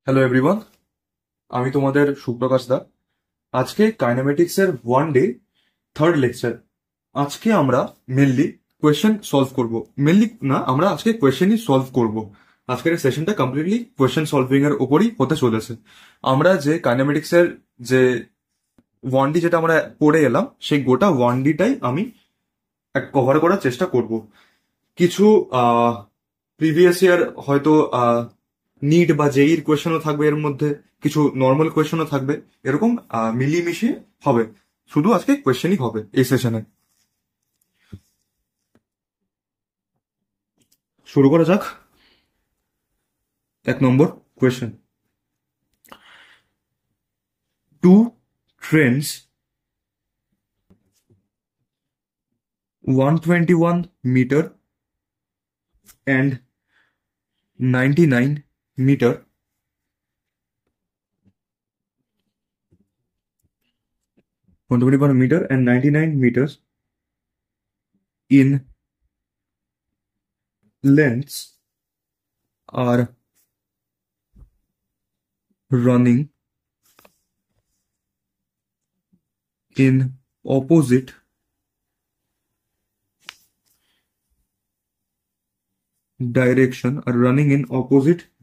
Hello everyone, আমি তোমাদের সুপ্রকাশ দা। আজকে কাইনেমেটিক্স এর ওয়ান ডে থার্ড লেকচার। আজকে আমরা মেনলি কোয়েশ্চেন সলভ করব। মেনলি না, আমরা আজকে কোয়েশ্চেনই সলভ করব। আজকের সেশনটা কমপ্লিটলি কোয়েশ্চেন সলভিং এর উপরই হতে চলেছে। আমরা যে কাইনেমেটিক্স এর যে ওয়ান ডি যেটা আমরা পড়ে এলাম, সেই গোটা ওয়ান ডিটাই আমি কভার করার চেষ্টা করব। কিছু প্রিভিয়াস ইয়ার হয়তো নিট বা জেইর কোয়েশনও থাকবে, এর মধ্যে কিছু নর্মাল কোয়েশনও থাকবে, এরকম মিলিয়ে মিশিয়ে হবে। শুধু আজকে কোয়েশ্চেনই হবে এই সেশনে। শুরু করা যাক। 1 নম্বর question: two trains 121 metre and 99 metre 121 meter and 99 meters in lengths are running in opposite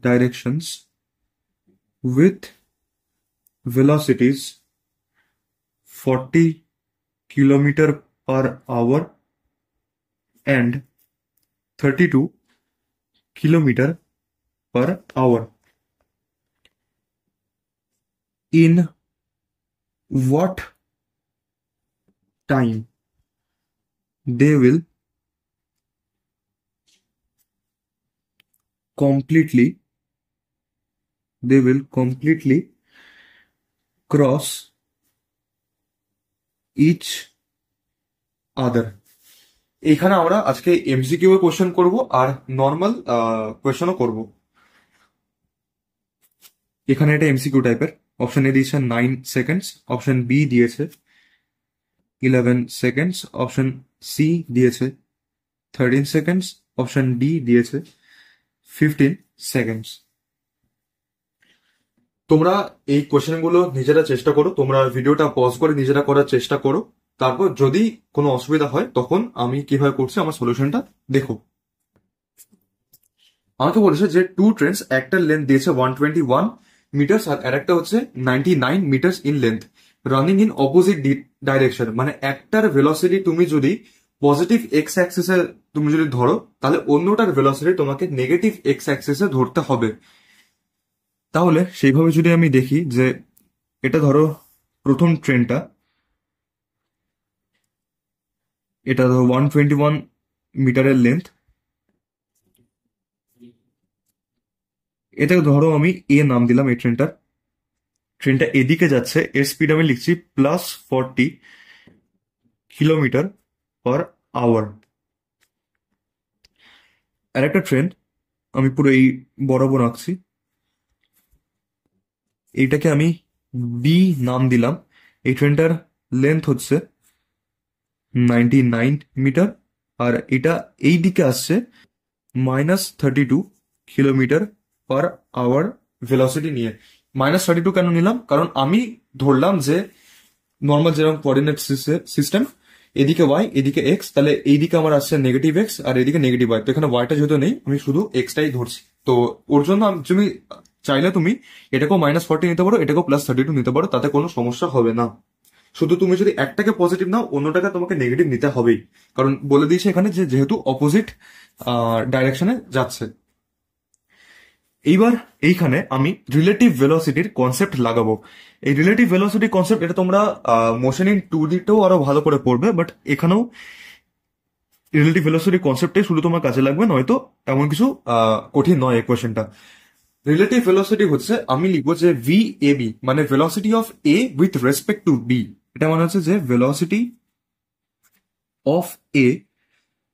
directions with velocities 40 kilometer per hour and 32 kilometer per hour. In what time they will completely cross each other? এখানে আমরা আজকে MCQ question করব আর normal কোশ্চেনও করব। এখানে এটা MCQ টাইপের। Option A দিয়েছে 9 seconds, option B দিয়েছে 11 সেকেন্ডস, অপশন সি দিয়েছে 13 সেকেন্ডস, অপশন ডি দিয়েছে 15 সেকেন্ডস। তোমরা এই কোশ্চেনগুলো নিজেরা চেষ্টা করো, তোমরা ভিডিওটা পজ করে নিজেরা করার চেষ্টা করো। তারপর যদি কোনো অসুবিধা হয় তখন আমি কিভাবে করছি আমার সলিউশনটা দেখো। আমাকে বলেছে যে টু ট্রেনস, একটার লেন্থ দিয়েছে 121 মিটার আর একটা হচ্ছে 99 metre in length, running in opposite direction. মানে একটার ভেলোসিটি তুমি যদি পজিটিভ এক্স অ্যাক্সিসে তুমি যদি ধরো, তাহলে অন্যটার ভেলোসিটি তোমাকে নেগেটিভ এক্স অ্যাক্সিসে ধরতে হবে। তাহলে সেইভাবে যদি আমি দেখি যে এটা ধরো প্রথম ট্রেনটা, এটা ধরো 121 মিটারের লেন্থ, এটা ধরো আমি এ নাম দিলাম। এই ট্রেনটা এদিকে যাচ্ছে, এর স্পিড আমি লিখছি +40 কিলোমিটার পার আওয়ার। আর একটা ট্রেন আমি পুরো এই বরাবর আঁকছি, এইটাকে আমি বি নাম দিলাম। এই ট্রেনটার লেন্থ হচ্ছে 99 মিটার আর এটা এই দিকে আসছে -32 কিলোমিটার পার আওয়ার ভেলোসিটি নিয়ে। -32 কেন নিলাম? কারণ আমি ধরলাম যে নর্মাল যেরকম কোঅর্ডিনেট সিস্টেম, এদিকে ওয়াই এদিকে এক্স, তাহলে এইদিকে আমার আসছে নেগেটিভ এক্স আর এদিকে নেগেটিভ ওয়াই। তো এখানে ওয়াইটা যেহেতু নেই, আমি শুধু এক্সটাই ধরছি। তো ওর জন্য তুমি চাইলে তুমি এটাকেও -40 নিতে পারো, এটাকেও +32 নিতে পারো, তাতে কোনো সমস্যা হবে না। শুধু তুমি যদি একটাকে পজিটিভ নাও, অন্যটাকে তোমাকে নেগেটিভ নিতে হবেই, কারণ বলে দিয়েছে এখানে যে যেহেতু অপোজিট ডাইরেকশনে যাচ্ছে। এইবার এইখানে আমি রিলেটিভ ভেলোসিটির কনসেপ্ট লাগাবো। এই রিলেটিভ ভেলোসিটি কনসেপ্ট এটা তোমরা মোশন ইন 2D-তেও আরো ভালো করে পড়বে, বাট এখানেও রিলেটিভ ভেলোসিটি কনসেপ্টে শুধু তোমার কাজে লাগবে, নয়তো এমন কিছু কঠিন নয় এই কোয়েশ্চেনটা। রিলেটিভ ভেলোসিটি হচ্ছে, আমি লিখবো যে ভি এ বি, মানে velocity of A with respect to B. এটা মানে হচ্ছে যে velocity of A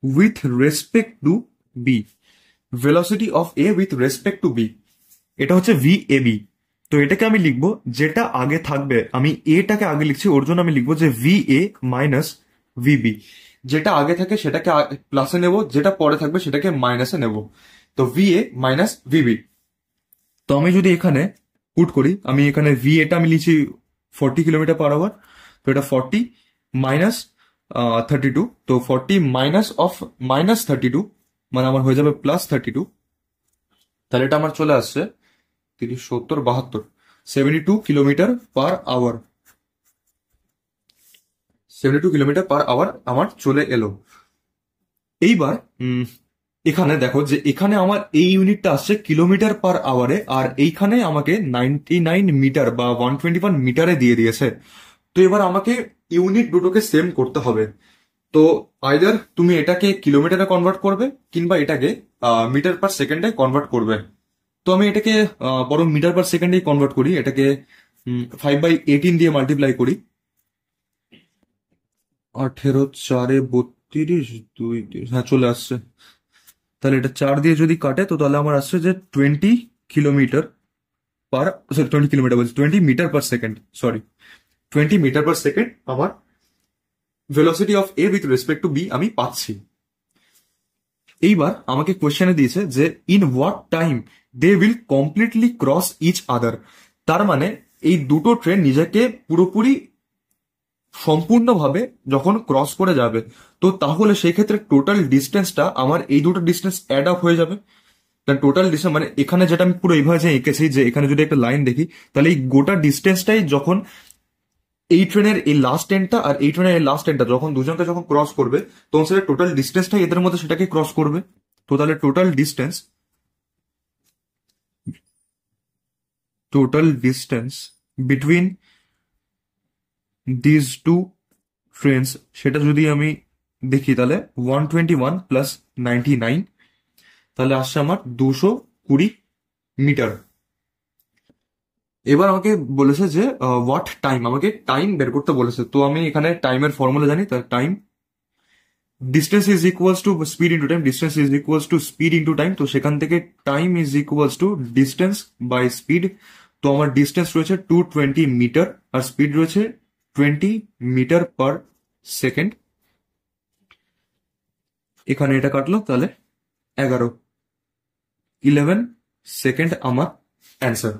with respect to B, velocity of A with respect to B, এটা হচ্ছে ভি এ বি। তো এটাকে আমি লিখবো, যেটা আগে থাকবে আমি এটাকে আগে লিখছি, ওর জন্য আমি লিখবো যে ভি এ মাইনাস ভিবি। যেটা আগে থাকে সেটাকে প্লাসে নেব, যেটা পরে থাকবে সেটাকে মাইনাসে নেব। তো ভি এ মাইনাস ভিবি। তো আমি যদি এখানে পুট করি, আমি এখানে ভি এটা আমি লিখছি 40 কিলোমিটার পার আওয়ার, তো এটা 40 মাইনাস 32, তো 40 মাইনাস অফ -32 মানে আমার হয়ে যাবে +32। তাহলে এটা আমার চলে আসছে 30 70 72, 72 kilometre per hour, 72 kilometre per hour আমার চলে এলো। এইবার এখানে দেখো যে এখানে আমার এই ইউনিটটা আসছে কিলোমিটার পার আওয়ারে, আর এইখানে আমাকে 99 মিটার বা 121 মিটারে দিয়ে দিয়েছে। তো এবার আমাকে ইউনিট দুটোকে সেম করতে হবে। তো আইদার তুমি এটাকে কিলোমিটারে কনভার্ট করবে, কিংবা এটাকে মিটার পার সেকেন্ডে কনভার্ট করবে। তো আমি এটাকে বরং মিটার পার সেকেন্ডে কনভার্ট করি, এটাকে 5/18 দিয়ে মাল্টিপ্লাই করি। 18 4 32 2 3, হ্যাঁ চলে আসছে। তাহলে এটা 4 দিয়ে যদি কাটে তো তাহলে আমার আসছে যে 20 কিলোমিটার বলছি, 20 metre per second, sorry, 20 metre per second আমার velocity of A with respect to B আমি পাচ্ছি। এইবার আমাকে কোয়েশ্চেনে দিয়েছে যে in what time they will completely cross each other. তার মানে এই দুটো ট্রেন নিজেকে পুরোপুরি সম্পূর্ণভাবে যখন ক্রস করে যাবে, তো তাহলে সেই ক্ষেত্রে টোটাল ডিস্টেন্সটা আমার এই দুটো ডিস্টেন্স অ্যাড আপ হয়ে যাবে। টোটাল ডিস্টেন্স মানে এখানে যেটা আমি পুরো এইভাবে যে এঁকেছি, যে এখানে যদি একটা লাইন দেখি, তাহলে এই গোটা ডিস্টেন্সটাই যখন এই ট্রেনের এই লাস্ট ট্রেনটা আর এই ট্রেনের এই লাস্ট ট্রেনটা যখন দুজনকে যখন ক্রস করবে, তখন সেটা টোটাল ডিস্টেন্সটাই এদের মধ্যে সেটাকে ক্রস করবে। তো তাহলে total distance between this two trains, সেটা যদি আমি দেখি তাহলে 121 প্লাস 99, তাহলে আসছে আমার 220 মিটার। এবার আমাকে বলেছে যে হোয়াট টাইম, আমাকে টাইম বের করতে বলেছে। তো আমি এখানে টাইমের ফর্মুলা জানি, তার time distance is equals to speed into time, distance is equals to speed into time. তো সেখান থেকে time is equals to distance by speed. তো আমার ডিস্টেন্স রয়েছে 220 মিটার, আর স্পিড রয়েছে 20 মিটার পার সেকেন্ড। এখানে এটা কাটলো, তাহলে 11 সেকেন্ড আমার অ্যান্সার।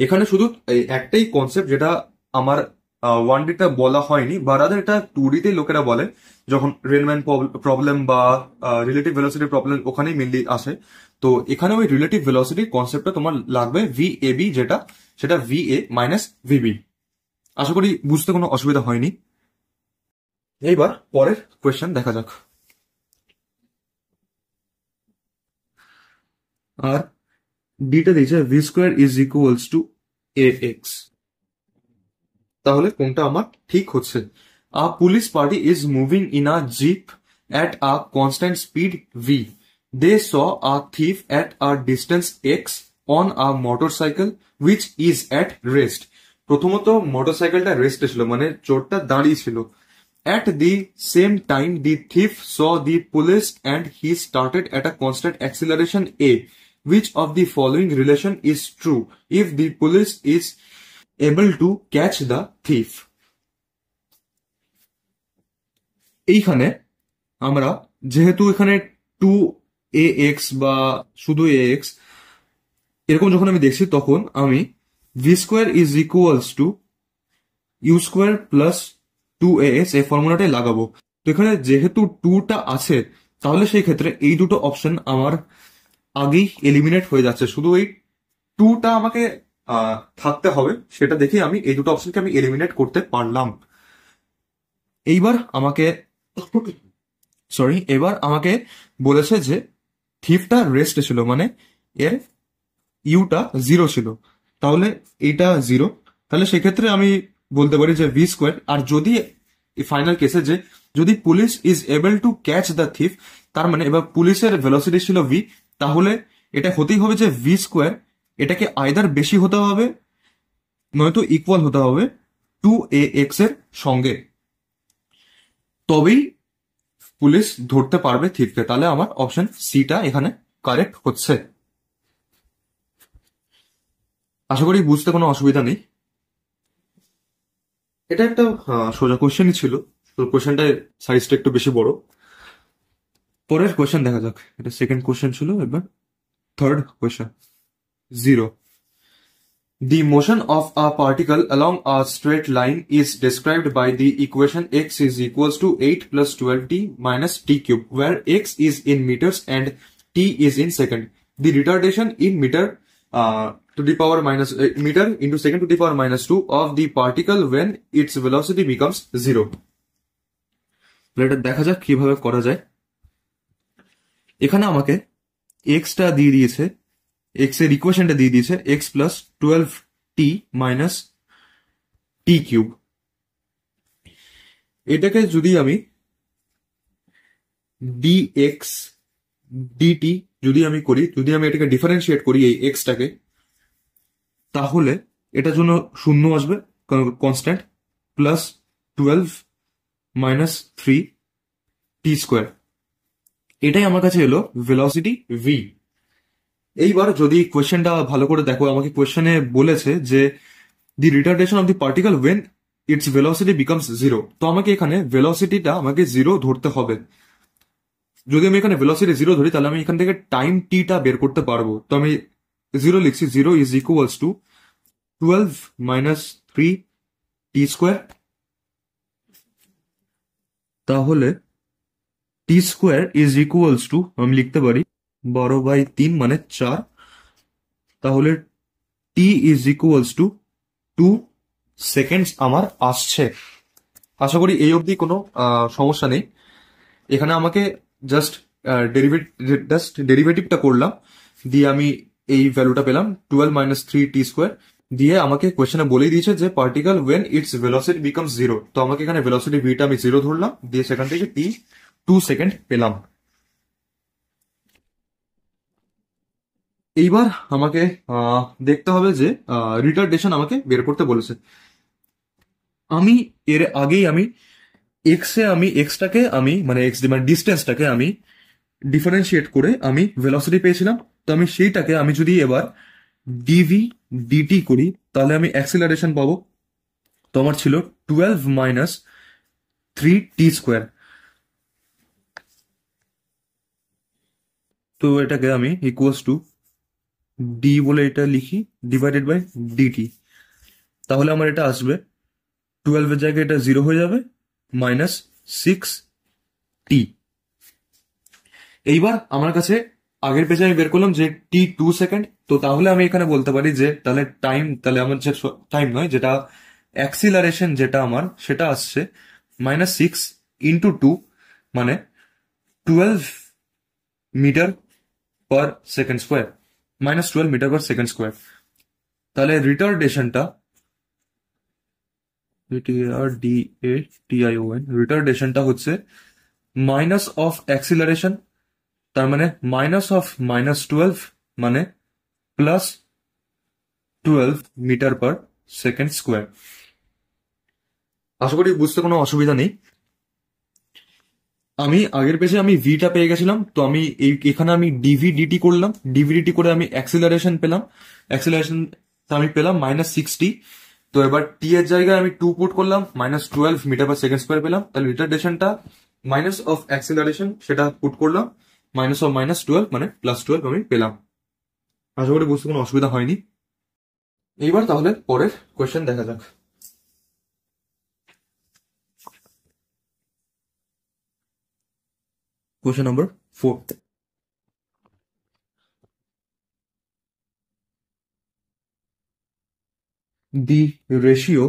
এখানে শুধু এই একটাই কনসেপ্ট যেটা আমার 1D তে বলা হয়নি, বা রাদার এটা 2D তে লোকেরা বলে, যখন রেলম্যান প্রবলেম বা রিলেটিভ ভেলোসিটি প্রবলেম ওখানেই মেনলি আসে। তো এখানে ওই রিলেটিভ ভেলোসিটি কনসেপ্টটা তোমার লাগবে VAB, যেটা সেটা VA মাইনাস VB। আশা করি বুঝতে কোনো অসুবিধা হয়নি। এইবার পরের কোয়েশ্চেন দেখা যাক। আর ডিটা দিয়েছে V² is equals two AX। তাহলে কোনটা আমার ঠিক হচ্ছে? A police party is moving in a jeep at a constant speed V। They saw a thief at a distance X on a motorcycle which is at rest. প্রথমত মোটরসাইকেলটা রেস্টে ছিল, মানে চোরটা দাঁড়িয়ে ছিল। At the same time, the thief saw the police and he started at a constant acceleration A. Which of the following relation is true if the police is able to catch the thief? এইখানে আমরা যেহেতু এখানে 2AX বা শুধু AX এরকম যখন আমি দেখছি, তখন আমি V² is equals two U² plus 2AX এই ফর্মুলাটাই লাগাবো। তো এখানে যেহেতু 2টা আছে, তাহলে সেই ক্ষেত্রে এই দুটো অপশন আমার আগেই এলিমিনেট হয়ে যাচ্ছে। শুধু এই 2টা আমাকে থাকতে হবে, সেটা দেখে আমি এই দুটো অপশনকে আমি এলিমিনেট করতে পারলাম। এইবার আমাকে বলেছে যে থিফটা রেস্টে ছিল, মানে এর ইউটা 0 ছিল, তাহলে এইটা 0। তাহলে সেক্ষেত্রে আমি বলতে পারি যে V²। আর যদি ফাইনাল কেসে যে যদি police is able to catch the thief, তার মানে এবার পুলিশের ভেলোসিটি ছিল V, তাহলে এটা হতেই হবে যে V² এটাকে আইদার বেশি হতে হবে নয়তো ইকুয়াল হতে হবে 2AX এর সঙ্গে, তবেই পুলিশ ধরতে পারবে থিফকে। তাহলে আমার অপশন সিটা এখানে কারেক্ট হচ্ছে। আশা করি বুঝতে কোনো অসুবিধা নেই। এটা একটা সোজা কোয়েশ্চেনই ছিল, তো কোয়েশ্চেনটার সাইজটা একটু বেশি বড়। পরের কোয়েশ্চেন দেখা যাক। এটা সেকেন্ড কোয়েশ্চেন ছিল, এবার third question. 0. The motion of a particle along a straight line is described by the equation x is equals to 8 plus 12t minus t cube, where x is in meters and t is in second. The retardation in meter to the power minus meter into second to the power minus 2 of the particle when its velocity becomes 0. এটা দেখা যাক কিভাবে করা যায়। এখানে আমাকে x টা দিয়ে দিয়েছে, x এর ইকুয়েশনটা দিয়ে দিয়েছে x প্লাস 12t মাইনাস টি কিউব। এটাকে যদি আমি dx dt যদি আমি করি, যদি আমি এটাকে ডিফারেন্সিয়েট করি এই x টাকে, তাহলে এটার জন্য শূন্য আসবে constant, plus 12 minus 3t square. এটাই আমার কাছে এলো ভেলোসিটি v। এইবার যদি কোয়েশ্চেনটা ভালো করে দেখো, আমাকে কোয়েশ্চেনে বলেছে যে the retardation of the particle when its velocity becomes 0। তো আমাকে এখানে ভেলোসিটিটা আমাকে 0 ধরতে হবে। যদি আমি এখানে ভেলোসিটি 0 ধরি, তাহলে আমি এখান থেকে টাইম টিটা বের করতে পারবো। তো আমি 0 লিখছি, 0 is equals two 12 minus 3t square. তাহলে টি স্কোয়ার ইজ ইকুয়ালস টু আমি লিখতে পারি 12/3 মানে 4। তাহলে টি ইজ ইকুয়ালস টু 2 সেকেন্ডস আমার আসছে। আশা করি এই অবধি কোনো সমস্যা নেই। এখানে আমাকে জাস্ট ডেরিভেটিভটা করলাম, দিয়ে আমি এই ভ্যালুটা পেলাম 12 মাইনাস 3t স্কোয়ার। দিয়ে আমাকে কোয়েশ্চেনে বলেই দিয়েছে যে particle when its velocity becomes 0। তো আমাকে এখানে ভেলোসিটি ভিটা আমি 0 ধরলাম, দিয়ে সেখান থেকে টি 2 সেকেন্ড পেলাম। এইবার আমাকে দেখতে হবে যে রিটার্ডেশন আমাকে বের করতে বলেছে। আমি এর আগেই আমি এক্সটাকে আমি মানে ডিস্টেন্সটাকে আমি ডিফারেন্সিয়েট করে আমি ভেলোসিটি পেয়েছিলাম। তো আমি সেইটাকে আমি যদি এবার ডিভি ডিটি করি, তাহলে আমি অ্যাক্সিলারেশন পাবো। তো আমার ছিল 12 মাইনাস 3t স্কোয়ার। তো এটাকে আমি ইকুয়ালস টু ডি বলে এটা লিখি ডিভাইডেড বাই ডিটি। তাহলে আমার এটা আসবে 12 এর জায়গায় এটা 0 হয়ে যাবে, মাইনাস 6t। এইবার আমার কাছে আগের পেজে আমি বের করলাম যে টি 2 সেকেন্ড। তো তাহলে আমি এখানে বলতে পারি যে তাহলে আমার যে টাইম নয়, যেটা অ্যাক্সিলারেশন যেটা আমার সেটা আসছে মাইনাস 6 ইন্টু 2 মানে 12 metre per second square, minus 12 metre per second square. তাহলে রিটার্ডেশনটা রিটার্ডেশনটা হচ্ছে মাইনাস অফ অ্যাক্সিলারেশন, তার মানে মাইনাস অফ মাইনাস 12 মানে plus 12 metre per second square. আশা করি বুঝতে কোনো অসুবিধা নেই। আমি আগের পেজে আমি ভিটা পেয়ে গেছিলাম, তো আমি এখানে আমি ডিভি করলাম, ডিভিডিটি করে আমি অ্যাক্সিলারেশন পেলাম। অ্যাক্সিলারেশন আমি পেলাম মাইনাস 60। তো এবার টি এর জায়গায় আমি 2 পুট করলাম, minus 12 metre per second square পেলাম। তাহলে রিটার্ডেশনটা মাইনাস অফ অ্যাক্সিলারেশন সেটা পুট করলাম, মাইনাস অফ মাইনাস 12 মানে প্লাস 12 আমি পেলাম। আশা করি বুঝতে কোনো অসুবিধা হয়নি। এইবার তাহলে পরের কোয়েশ্চেন দেখা যাক। Question number 4. The ratio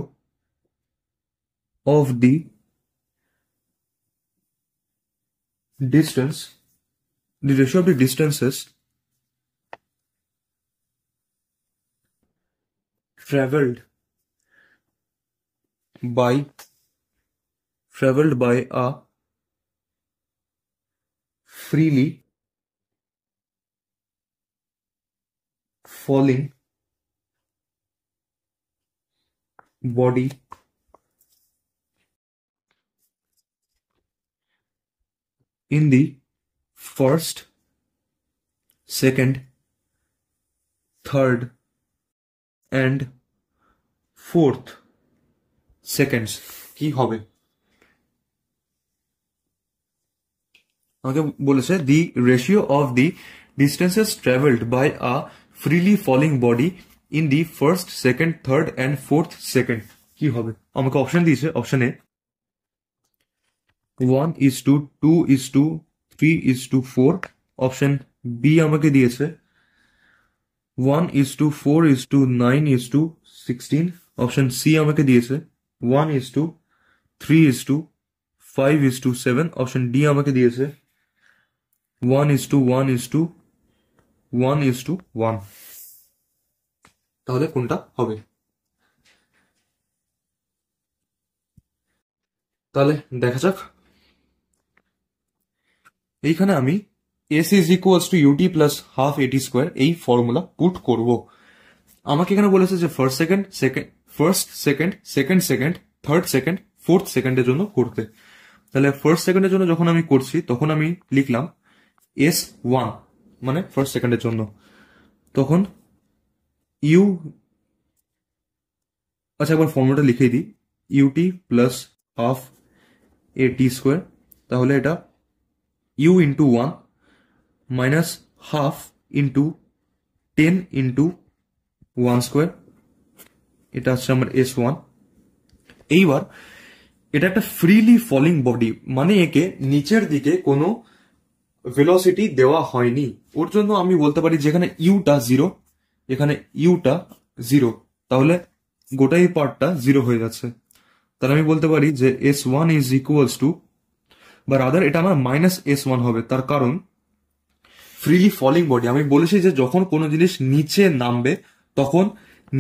of the distances traveled by a freely falling body in the first, second, third and fourth seconds কি হবে? আমাকে বলেছে the ratio of the distances travelled by a freely falling body in the first, second, third and fourth second, কি হবে? আমাকে option দিয়েছে, অপশনে 1:2, 2:2, 3:4। Option B আমাকে দিয়েছে 1:4, 9:16। অপশন সি আমাকে দিয়েছে 1:3:5:7। অপশন ডি আমাকে দিয়েছে 1:1:1:1। তাহলে কোনটা হবে? তাহলে দেখা যাক। এইখানে আমি s is equals to ut plus half at square এই ফর্মুলা পুট করব। আমাকে এখানে বলেছে যে first second, second, third second, fourth সেকেন্ডের জন্য করতে। তাহলে ফার্স্ট সেকেন্ডের জন্য যখন আমি করছি তখন আমি লিখলাম S1 মানে ফার্স্ট সেকেন্ডের জন্য। তখন ইউ, আচ্ছা একবার ফর্মুলাটা লিখে দিই, ut plus half a t square. তাহলে এটা u into 1 minus half into 10 into 1 square, এটা হচ্ছে আমার S1। এইবার এটা একটা ফ্রিলি ফলিং বডি, মানে একে নিচের দিকে কোনো ভেলোসিটি দেওয়া হয়নি। ওর জন্য আমি বলতে পারি যেখানে ইউটা জিরো, এখানে ইউটা জিরো, তাহলে গোটাই পার্টটা জিরো হয়ে যাচ্ছে। তাহলে আমি বলতে পারি যে S1 ইজ ইকুয়ালস টু, বা রাদার এটা আমার মাইনাস S1 হবে। তার কারণ ফ্রিলি ফলিং বডি, আমি বলেছি যে যখন কোনো জিনিস নিচে নামবে তখন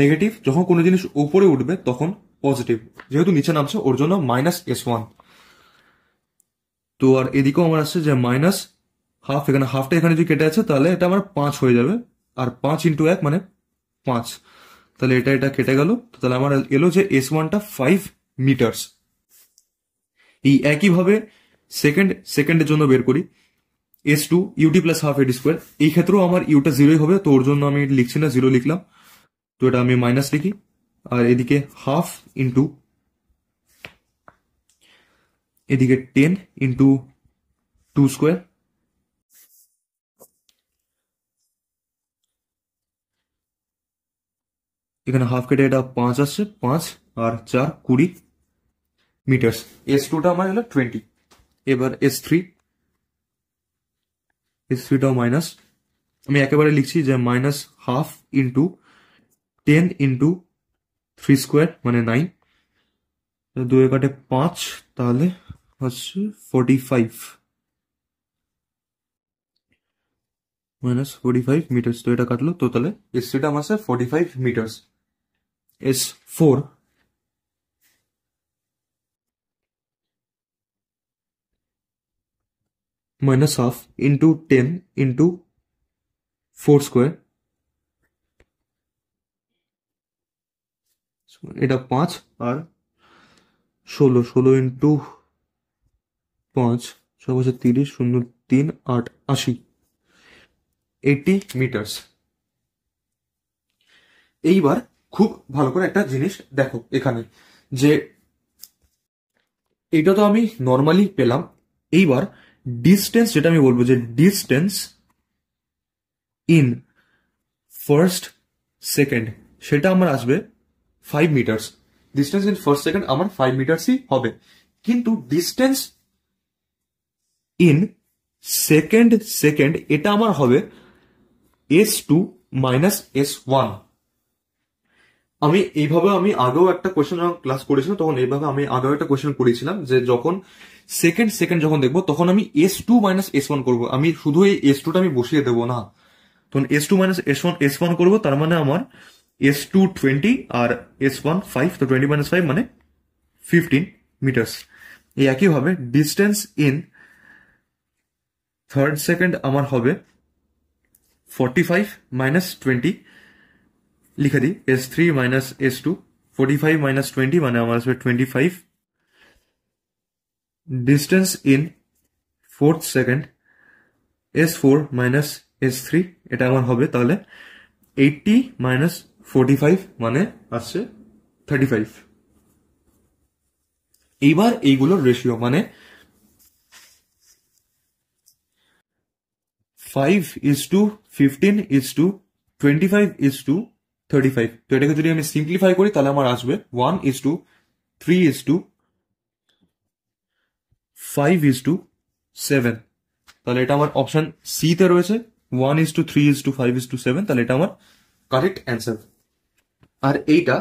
নেগেটিভ, যখন কোনো জিনিস উপরে উঠবে তখন পজিটিভ। যেহেতু নিচে নামছে ওর জন্য মাইনাস S1। তো আর এদিকেও আমার আসছে যে মাইনাস হাফ, এখানে হাফটা এখানে যদি কেটে আছে তাহলে এটা আমার 5 হয়ে যাবে, আর 5 ইন্টু 1 মানে 5। তাহলে এটা কেটে গেল। তাহলে আমার এলো যে S1টা 5 মিটার্স। এই একইভাবে সেকেন্ডের জন্য বের করি S2 ut plus half a t square. এই ক্ষেত্রেও আমার ইউটা জিরোই হবে, তো ওর জন্য আমি লিখছি না, জিরো লিখলাম। তো এটা আমি মাইনাস লিখি, আর এদিকে হাফ ইন্টু এদিকে 10 ইন্টু 2 স্কোয়ার, এখানে হাফ কেটে এটা 5 আসছে, 5 আর 4 20 মিটার্স। S2টা আমার হলো 20। এবার S3টাও মাইনাস, আমি একেবারে লিখছি যে minus half into 10 into 3 square মানে 9, 2 কাটে 5, তাহলে হচ্ছে 45 মাইনাস 45 মিটার্স। তো এটা কাটলো, তো তাহলে S3টা আমার 45 metres. S4 minus half into 10 into 4 square, এটা 5 আর 16 ইন্টু 5 সব হচ্ছে 30, 0 3 8 80 80 মিটার্স। এইবার খুব ভালো করে একটা জিনিস দেখো এখানে, যে এটা তো আমি নর্মালি পেলাম। এইবার ডিস্টেন্স, যেটা আমি বলবো যে ডিস্টেন্স ইন ফার্স্ট সেকেন্ড, সেটা আমার আসবে 5 metres. Distance in first second আমার 5 মিটার্সই হবে, কিন্তু ডিস্টেন্স ইন সেকেন্ড এটা আমার হবে S2 মাইনাস S1। আমি এইভাবে, আমি আগেও একটা কোয়েশ্চেন ক্লাস করেছিলাম, তখন এইভাবে আমি আগেও একটা কোয়েশ্চেন করেছিলাম যে যখন সেকেন্ড যখন দেখবো তখন আমি S2 মাইনাস S1 করবো। আমি শুধু এই S2টা আমি বসিয়ে দেবো না, তখন S2 মাইনাস S1 করবো। তার মানে আমার S2 20 আর S1 5, তো 20 মাইনাস 5 মানে 15 মিটার্স। এই একইভাবে ডিস্টেন্স ইন থার্ড সেকেন্ড আমার হবে 45 মাইনাস 20, লিখে দিই S3 মাইনাস S2, 45 মাইনাস 20 মানে আমার আসবে 25। Distance in fourth second S4 minus S3, এটা আমার হবে তাহলে 80 মাইনাস 45 মানে আসছে 35। এইবার এইগুলোর রেশিও মানে 5:15:20 25:35। তো এটাকে যদি আমি সিম্পলিফাই করি তাহলে আমার আসবে 1:3:5:7। তাহলে এটা আমার অপশন সি তে রয়েছে, 1:3:5:7। তাহলে এটা আমার কারেক্ট অ্যান্সার। আর এইটা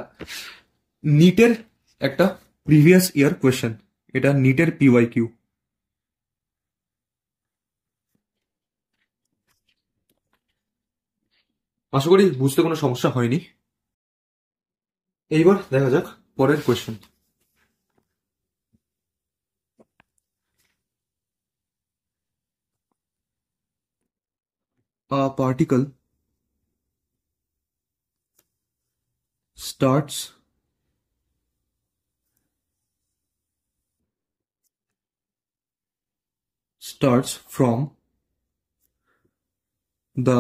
নিটের একটা প্রিভিয়াস ইয়ার কোয়েশ্চেন, এটা নিটের PYQ। আশা করি বুঝতে কোনো সমস্যা হয়নি। এইবার দেখা যাক পরের question. A particle starts from the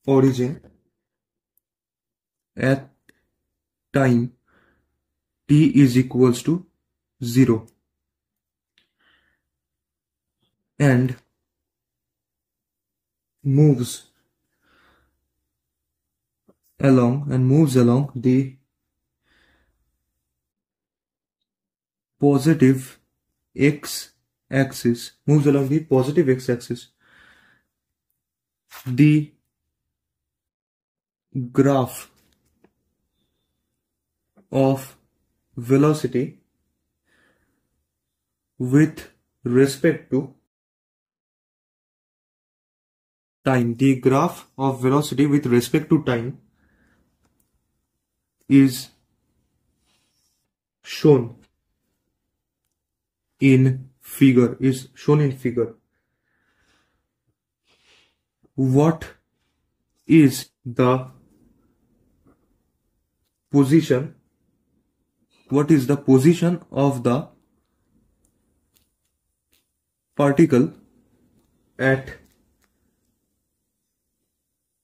origin at time t is equals to 0 and moves along the positive x-axis, the graph of velocity with respect to time, is shown in figure. What is the position of the particle at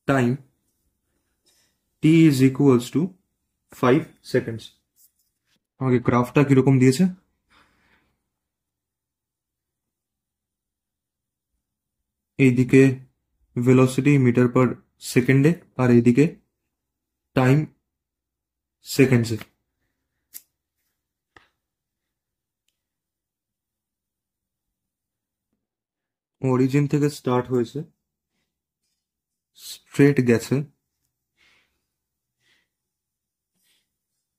time t is equals to 5 seconds? আমাকে গ্রাফটা কিরকম দিয়েছে, এইদিকে velocity metre per সেকেন্ডে আর এইদিকে time সেকেন্ডসে। Origin থেকে start হয়েছে, straight গেছে,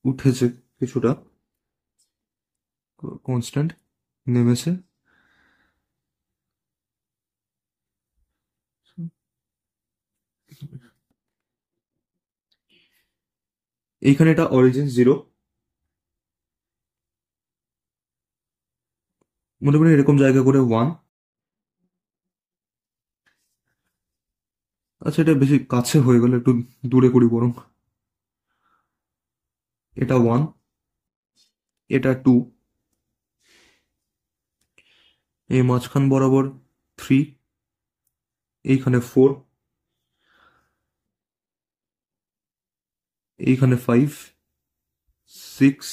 উঠেছে কিছুটা, কনস্ট্যান্ট, নেমেছে, এইখানে এটা অরিজিন 0, মনে করি এরকম জায়গা করে 1। আচ্ছা, এটা বেশি কাছে হয়ে গেলে একটু দূরে করি বরং। এটা 1, এটা 2, এই মাঝখান বরাবর 3, এইখানে 4, এইখানে 5, 6,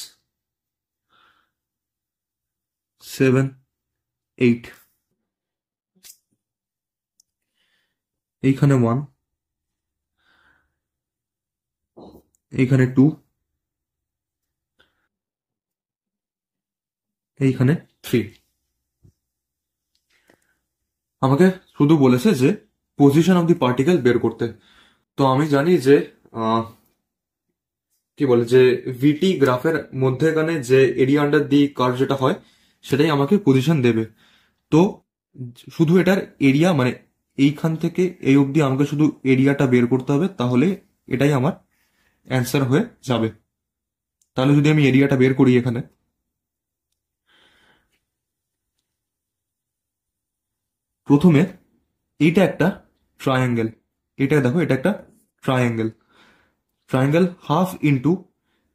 7, 8, এইখানে 1, এইখানে 2, এইখানে 3। আমাকে শুধু বলেছে যে পজিশন অফ দি পার্টিকেল বের করতে। তো আমি জানি যে কি বলে যে ভিটি গ্রাফের মধ্যেখানে যে এরিয়া আন্ডার দি কার্ভ যেটা হয় সেটাই আমাকে পজিশন দেবে। তো শুধু এটার এরিয়া মানে এইখান থেকে এই অবধি আমাকে শুধু এরিয়াটা বের করতে হবে, তাহলে এটাই আমার অ্যান্সার হয়ে যাবে। তাহলে যদি আমি এরিয়াটা বের করি, এখানে প্রথমে এইটা একটা ট্রায়াঙ্গেল, এটা দেখো, এটা একটা triangle. Half into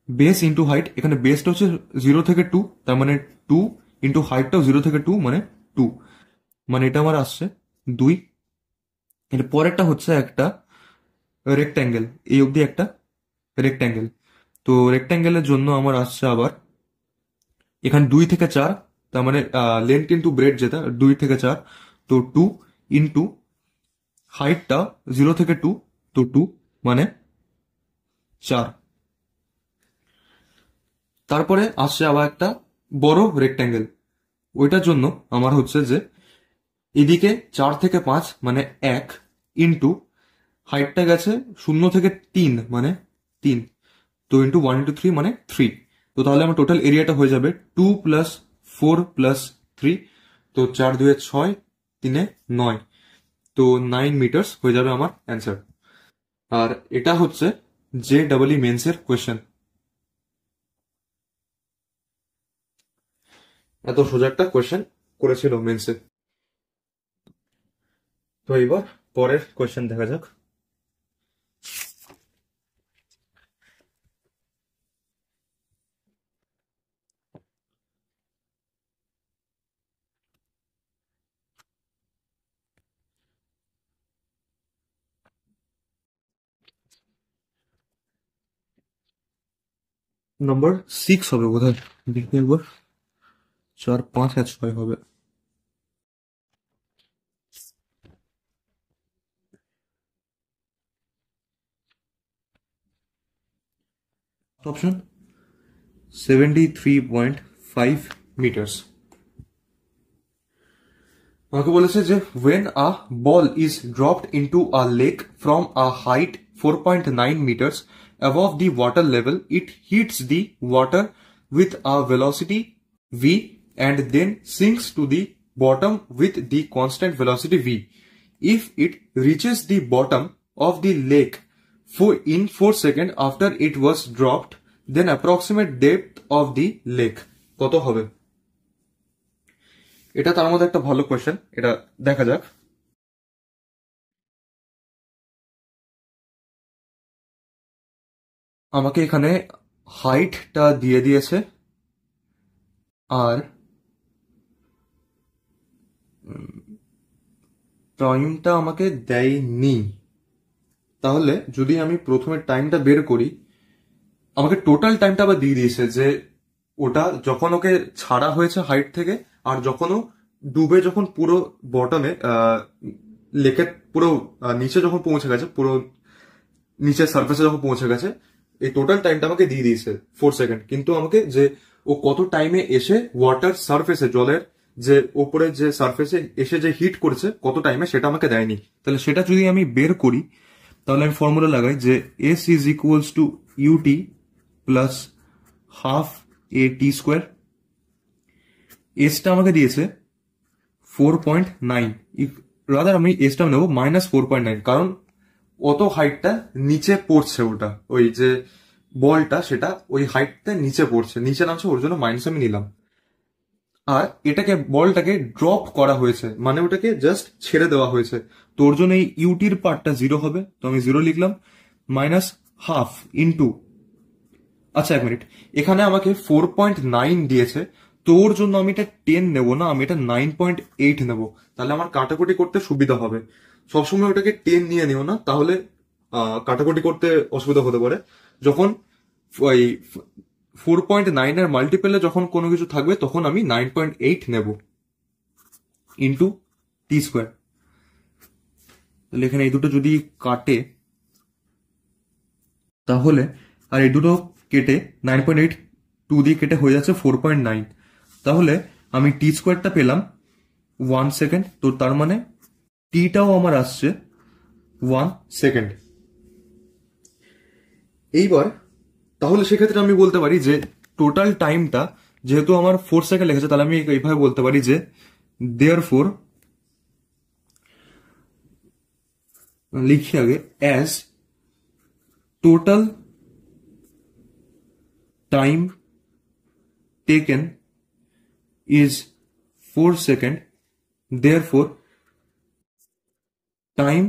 base into height, এখানে বেসটা হচ্ছে 0 থেকে 2, তার মানে 2 ইন্টু হাইটটাও 0 থেকে 2 মানে 2, মানে এটা আমার আসছে 2। এর পরেরটা হচ্ছে একটা রেক্ট্যাঙ্গেল, এই অবধি একটা রেক্ট্যাঙ্গেল। তো রেক্ট্যাঙ্গেলের জন্য আমার আসছে আবার এখানে 2 থেকে 4, তার মানে লেন্থ ইন্টু ব্রেড যেটা 2 থেকে 4, তো 2 ইন্টু হাইটটা 0 থেকে 2, তো 2 মানে 4। তারপরে আসছে আবার একটা বড় রেক্ট্যাঙ্গেল, ওইটার জন্য আমার হচ্ছে যে এদিকে 4 থেকে 5 মানে 1 ইন্টু হাইটটা গেছে 0 থেকে 3 মানে 3, তো ইন্টু 1 ইন্টু 3 মানে 3। তো তাহলে আমার টোটাল এরিয়াটা হয়ে যাবে 2 প্লাস 4 প্লাস 3, তো 4 2 6, 3 9, তো 9 মিটার্স হয়ে যাবে আমার অ্যান্সার। আর এটা হচ্ছে জে ডাবল ই মেন্সের কোয়েশ্চেন। এত সোজা একটা কোয়েশ্চেন করেছিল মেন্সে। তো এবার পরের কোয়েশ্চেন দেখা যাক। নম্বর 6 হবে বোধহয়, দেখি একবার। 4 5 আর 6 হবে। Option 73.5 metres. আমাকে বলেছে যে when a ball is dropped into a lake from a height 4.9 meters above the water level, it hits the water with a velocity v and then sinks to the bottom with the constant velocity v. If it reaches the bottom of the lake in 4 seconds after it was dropped, then approximate depth of the lake কত হবে? এটা তার মধ্যে একটা ভালো question, এটা দেখা যাক। আমাকে এখানে হাইটটা দিয়ে দিয়েছে আর টাইমটা আমাকে দেয়নি। তাহলে যদি আমি প্রথমে টাইমটা বের করি, আমাকে টোটাল টাইমটা আবার দিয়ে দিয়েছে যে ওটা যখন ওকে ছাড়া হয়েছে হাইট থেকে আর যখন ও ডুবে যখন পুরো বটমে লেকের পুরো নিচে যখন পৌঁছে গেছে, পুরো নিচের সার্ফেসে যখন পৌঁছে গেছে, এই টোটাল টাইমটা আমাকে দিয়ে দিয়েছে 4 সেকেন্ড। কিন্তু আমাকে যে ও কত টাইমে এসে ওয়াটার সার্ফেসে, জলের যে ওপরে যে সার্ফেসে এসে যে হিট করেছে কত টাইমে, সেটা আমাকে দেয়নি। তাহলে সেটা যদি আমি বের করি, তাহলে আমি ফর্মুলা লাগাই যে S is equals to u t plus half a t square. এসটা আমাকে দিয়েছে 4.9, রাদার আমি এসটা নেবো -4.9, কারণ অত হাইটটা নিচে পড়ছে, ওটা ওই যে বলটা সেটা ওই হাইটটা নিচে পড়ছে, নিচে নামছে, ওর জন্য মাইনাস আমি নিলাম। আর এটাকে বলটাকে ড্রপ করা হয়েছে, মানে ওটাকে জাস্ট ছেড়ে দেওয়া হয়েছে, তো ওর জন্য এই ইউটির পার্টটা 0 হবে, তো আমি 0 লিখলাম। -হাফ ইন্টু, আচ্ছা 1 মিনিট, এখানে আমাকে 4.9 দিয়েছে, তো ওর জন্য আমি এটা 10 নেবো না, আমি এটা 9.8 নেবো, তাহলে আমার কাটাকুটি করতে সুবিধা হবে। সবসময় ওটাকে 10 নিয়ে নিও না, তাহলে কাটাকুটি করতে অসুবিধা হতে পারে। যখন ওই 4.9 এর মাল্টিপেলে যখন কোনো কিছু থাকবে, তখন আমি 9.8 নেব ইন্টু টি স্কোয়ার। তাহলে এখানে এই দুটো যদি কাটে, তাহলে আর এই দুটো কেটে 9.8 2 দিয়ে কেটে হয়ে যাচ্ছে 4.9, তাহলে আমি টি স্কোয়ারটা পেলাম 1 সেকেন্ড, তো তার মানে টিটাও আমার আসছে 1 সেকেন্ড। এইবার তাহলে সেক্ষেত্রে আমি বলতে পারি যে টোটাল টাইমটা যেহেতু আমার 4 সেকেন্ড লেগেছে, তাহলে আমি এইভাবে বলতে পারি যে দেয়ারফর, লিখি আগে, as total time taken is 4 seconds, therefore time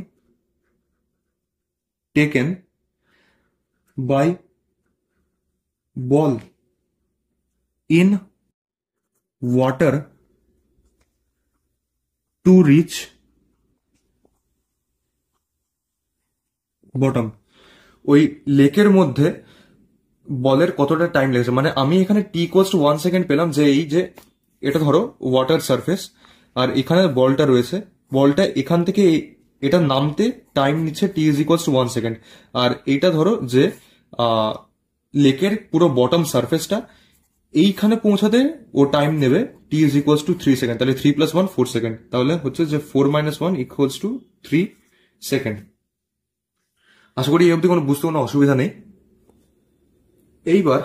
taken by ball in water to reach bottom, ওই লেকের মধ্যে বলের কতটা টাইম লেগেছে, মানে আমি এখানে টি ইকুয়ালস টু 1 সেকেন্ড পেলাম, যে এই যে এটা ধরো ওয়াটার সারফেস আর এখানে বলটা রয়েছে, বলটা এখান থেকে এটা নামতে টাইম নিচ্ছে টি ইজ ইকুয়ালস টু 1 সেকেন্ড। আর এইটা ধরো যে লেকের পুরো বটম সারফেসটা, এইখানে পৌঁছাতে ও টাইম নেবে টি ইজ ইকুয়ালস টু 3 সেকেন্ড। তাহলে 3 + 1 4 সেকেন্ড। তাহলে হচ্ছে যে 4 - 1 ইকুয়ালস টু 3 সেকেন্ড। আশা করি এই অবধি কোনো বুঝতে কোনো অসুবিধা নেই। এইবার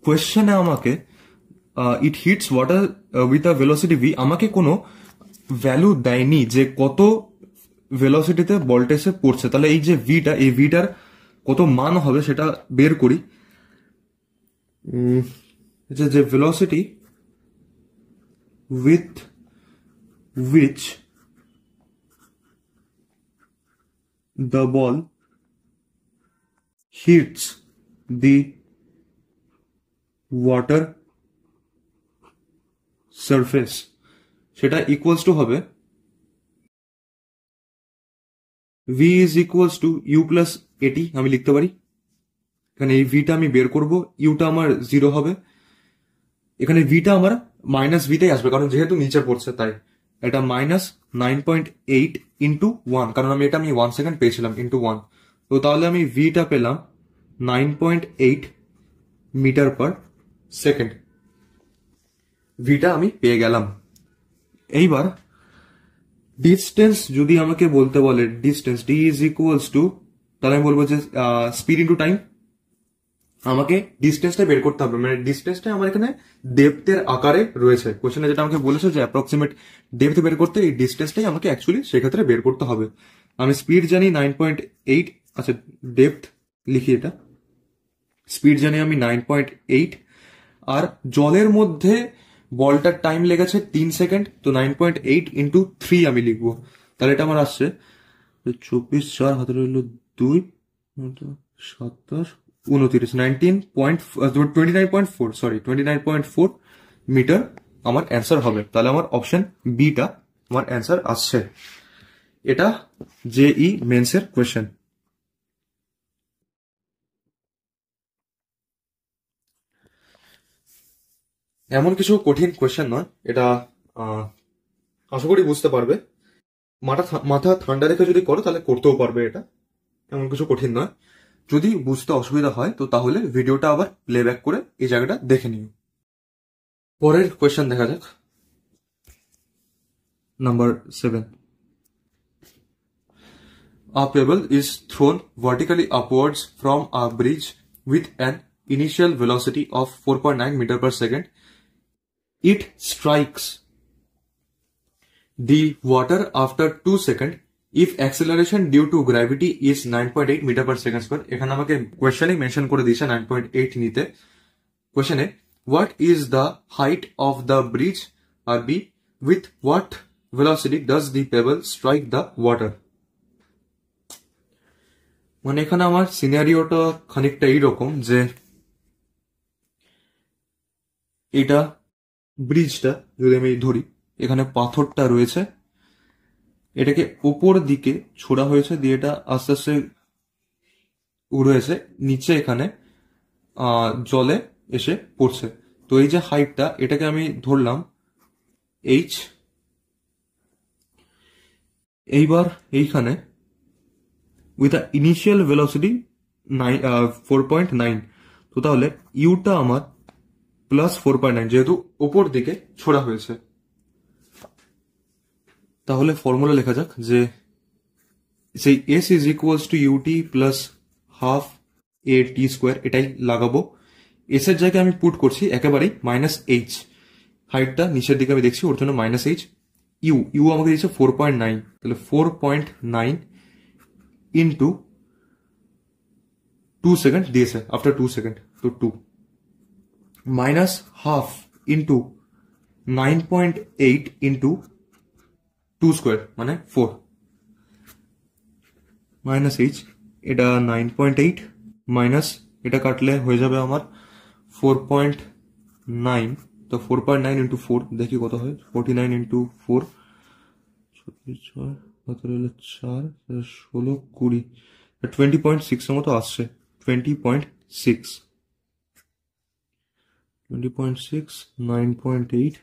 কোয়েশ্চেনে আমাকে it hits water with a velocity V, আমাকে কোনো ভ্যালু দেয়নি যে কত ভেলোসিটিতে বলটা এসে পড়ছে। তাহলে এই যে ভিটা, এই ভিটার কত মান হবে সেটা বের করি। যে velocity with which the ball hits the water surface, সেটা ইকুয়ালস টু হবে v is equals to u plus at। আমি লিখতে পারি এখানে এই ভিটা আমি বের করব, ইউটা আমার 0 হবে, এখানে ভিটা আমার মাইনাস ভিটাই আসবে কারণ যেহেতু নিচে পড়ছে তাই। এটা -9.8 ইন্টু 1, কারণ আমি 1 সেকেন্ড পেয়েছিলাম, ইন্টু 1। তো তাহলে আমি ভিটা পেলাম 9.8 মিটার পার সেকেন্ড। ভিটা আমি পেয়ে গেলাম। এইবার ডিস্টেন্স যদি আমাকে বলতে বলে, distance D is equals two, তাহলে আমি বলবো যে স্পিড ইন্টু টাইম। আমাকে ডিস্টেন্সটা বের করতে হবে, মানে ডিস্টেন্সটা আমার এখানে ডেপথের আকারে রয়েছে। কোশ্চেনে যেটা আমাকে বলেছে যে অ্যাপ্রক্সিমেট ডেপথ বের করতে, এই ডিস্টেন্সটাই আমাকে অ্যাকচুয়ালি সেক্ষেত্রে বের করতে হবে। আমি স্পিড জানি 9.8, আচ্ছা ডেপথ লিখি, এটা স্পিড জানি আমি 9.8, আর জলের মধ্যে বলটার টাইম লেগেছে 3 সেকেন্ড। তো 9.8 ইন্টু 3 আমি লিখবো। তাহলে এটা আমার আসছে 24 4 হাতে রইল 2 27 29 29.4, সরি 29.4 মিটার আমার অ্যান্সার হবে। তাহলে আমার অপশন বিটা আমার অ্যান্সার আসছে। এটা জেই মেন্সের কোয়েশ্চেন। এমন কিছু কঠিন কোয়েশ্চেন নয়, এটা আশা করি বুঝতে পারবে। মাথা ঠান্ডা রেখে যদি করো তাহলে করতেও পারবে। এটা এমন কিছু কঠিন নয়। যদি বুঝতে অসুবিধা হয় তো তাহলে ভিডিওটা আবার প্লেব্যাক করে এই জায়গাটা দেখে নিও। পরের কোয়েশ্চেন দেখা যাক, number 7। A pebble is thrown vertically upwards from a bridge with an initial velocity of 4.9 meter per second. It strikes the water after 2 seconds if acceleration due to gravity is 9.8 meter per second square। এখানে আমাকে কোয়েশ্চেনে mention করে দিয়েছে 9.8 নিতে। কোয়েশ্চেনে what is the height of the bridge, আর B with what velocity does the pebble strike the water। মানে এখানে আমার সিনারিওটা খানিকটা এইরকম যে এটা ব্রিজটা যদি আমি ধরি, এখানে পাথরটা রয়েছে, এটাকে ওপর দিকে ছোড়া হয়েছে, দিয়ে এটা আস্তে আস্তে উড়ে এসে নিচে এখানে জলে এসে পড়ছে। তো এই যে হাইটটা, এটাকে আমি ধরলাম এইচ। এইবার এইখানে উইথ আ ইনিশিয়াল ভেলোসিটি 4.9, তো তাহলে ইউটা আমার +4.9, যেহেতু ওপর দিকে ছোড়া হয়েছে। তাহলে ফর্মুলা লেখা যাক যে সেই s is equals to u t plus half a t square, এটাই লাগাবো। এস এর জায়গায় আমি পুট করছি একেবারেই -h, হাইটটা নিচের দিকে আমি দেখছি ওর জন্য -h। ইউ আমাকে দিচ্ছে 4.9, তাহলে 4.9 ইন্টু 2 সেকেন্ড দিয়েছে, আফটার 2 সেকেন্ড, তো 2 minus half into 9.8 into 2 square মানে 4 -h। এটা 9.8 মাইনাস এটা কাটলে হয়ে যাবে আমার 4.9। তো 4.9 ইন্টু 4 দেখি কত হয়, 49 ইন্টু 4 4 16 20 20.6 এর মতো আসছে। 20.6 9.8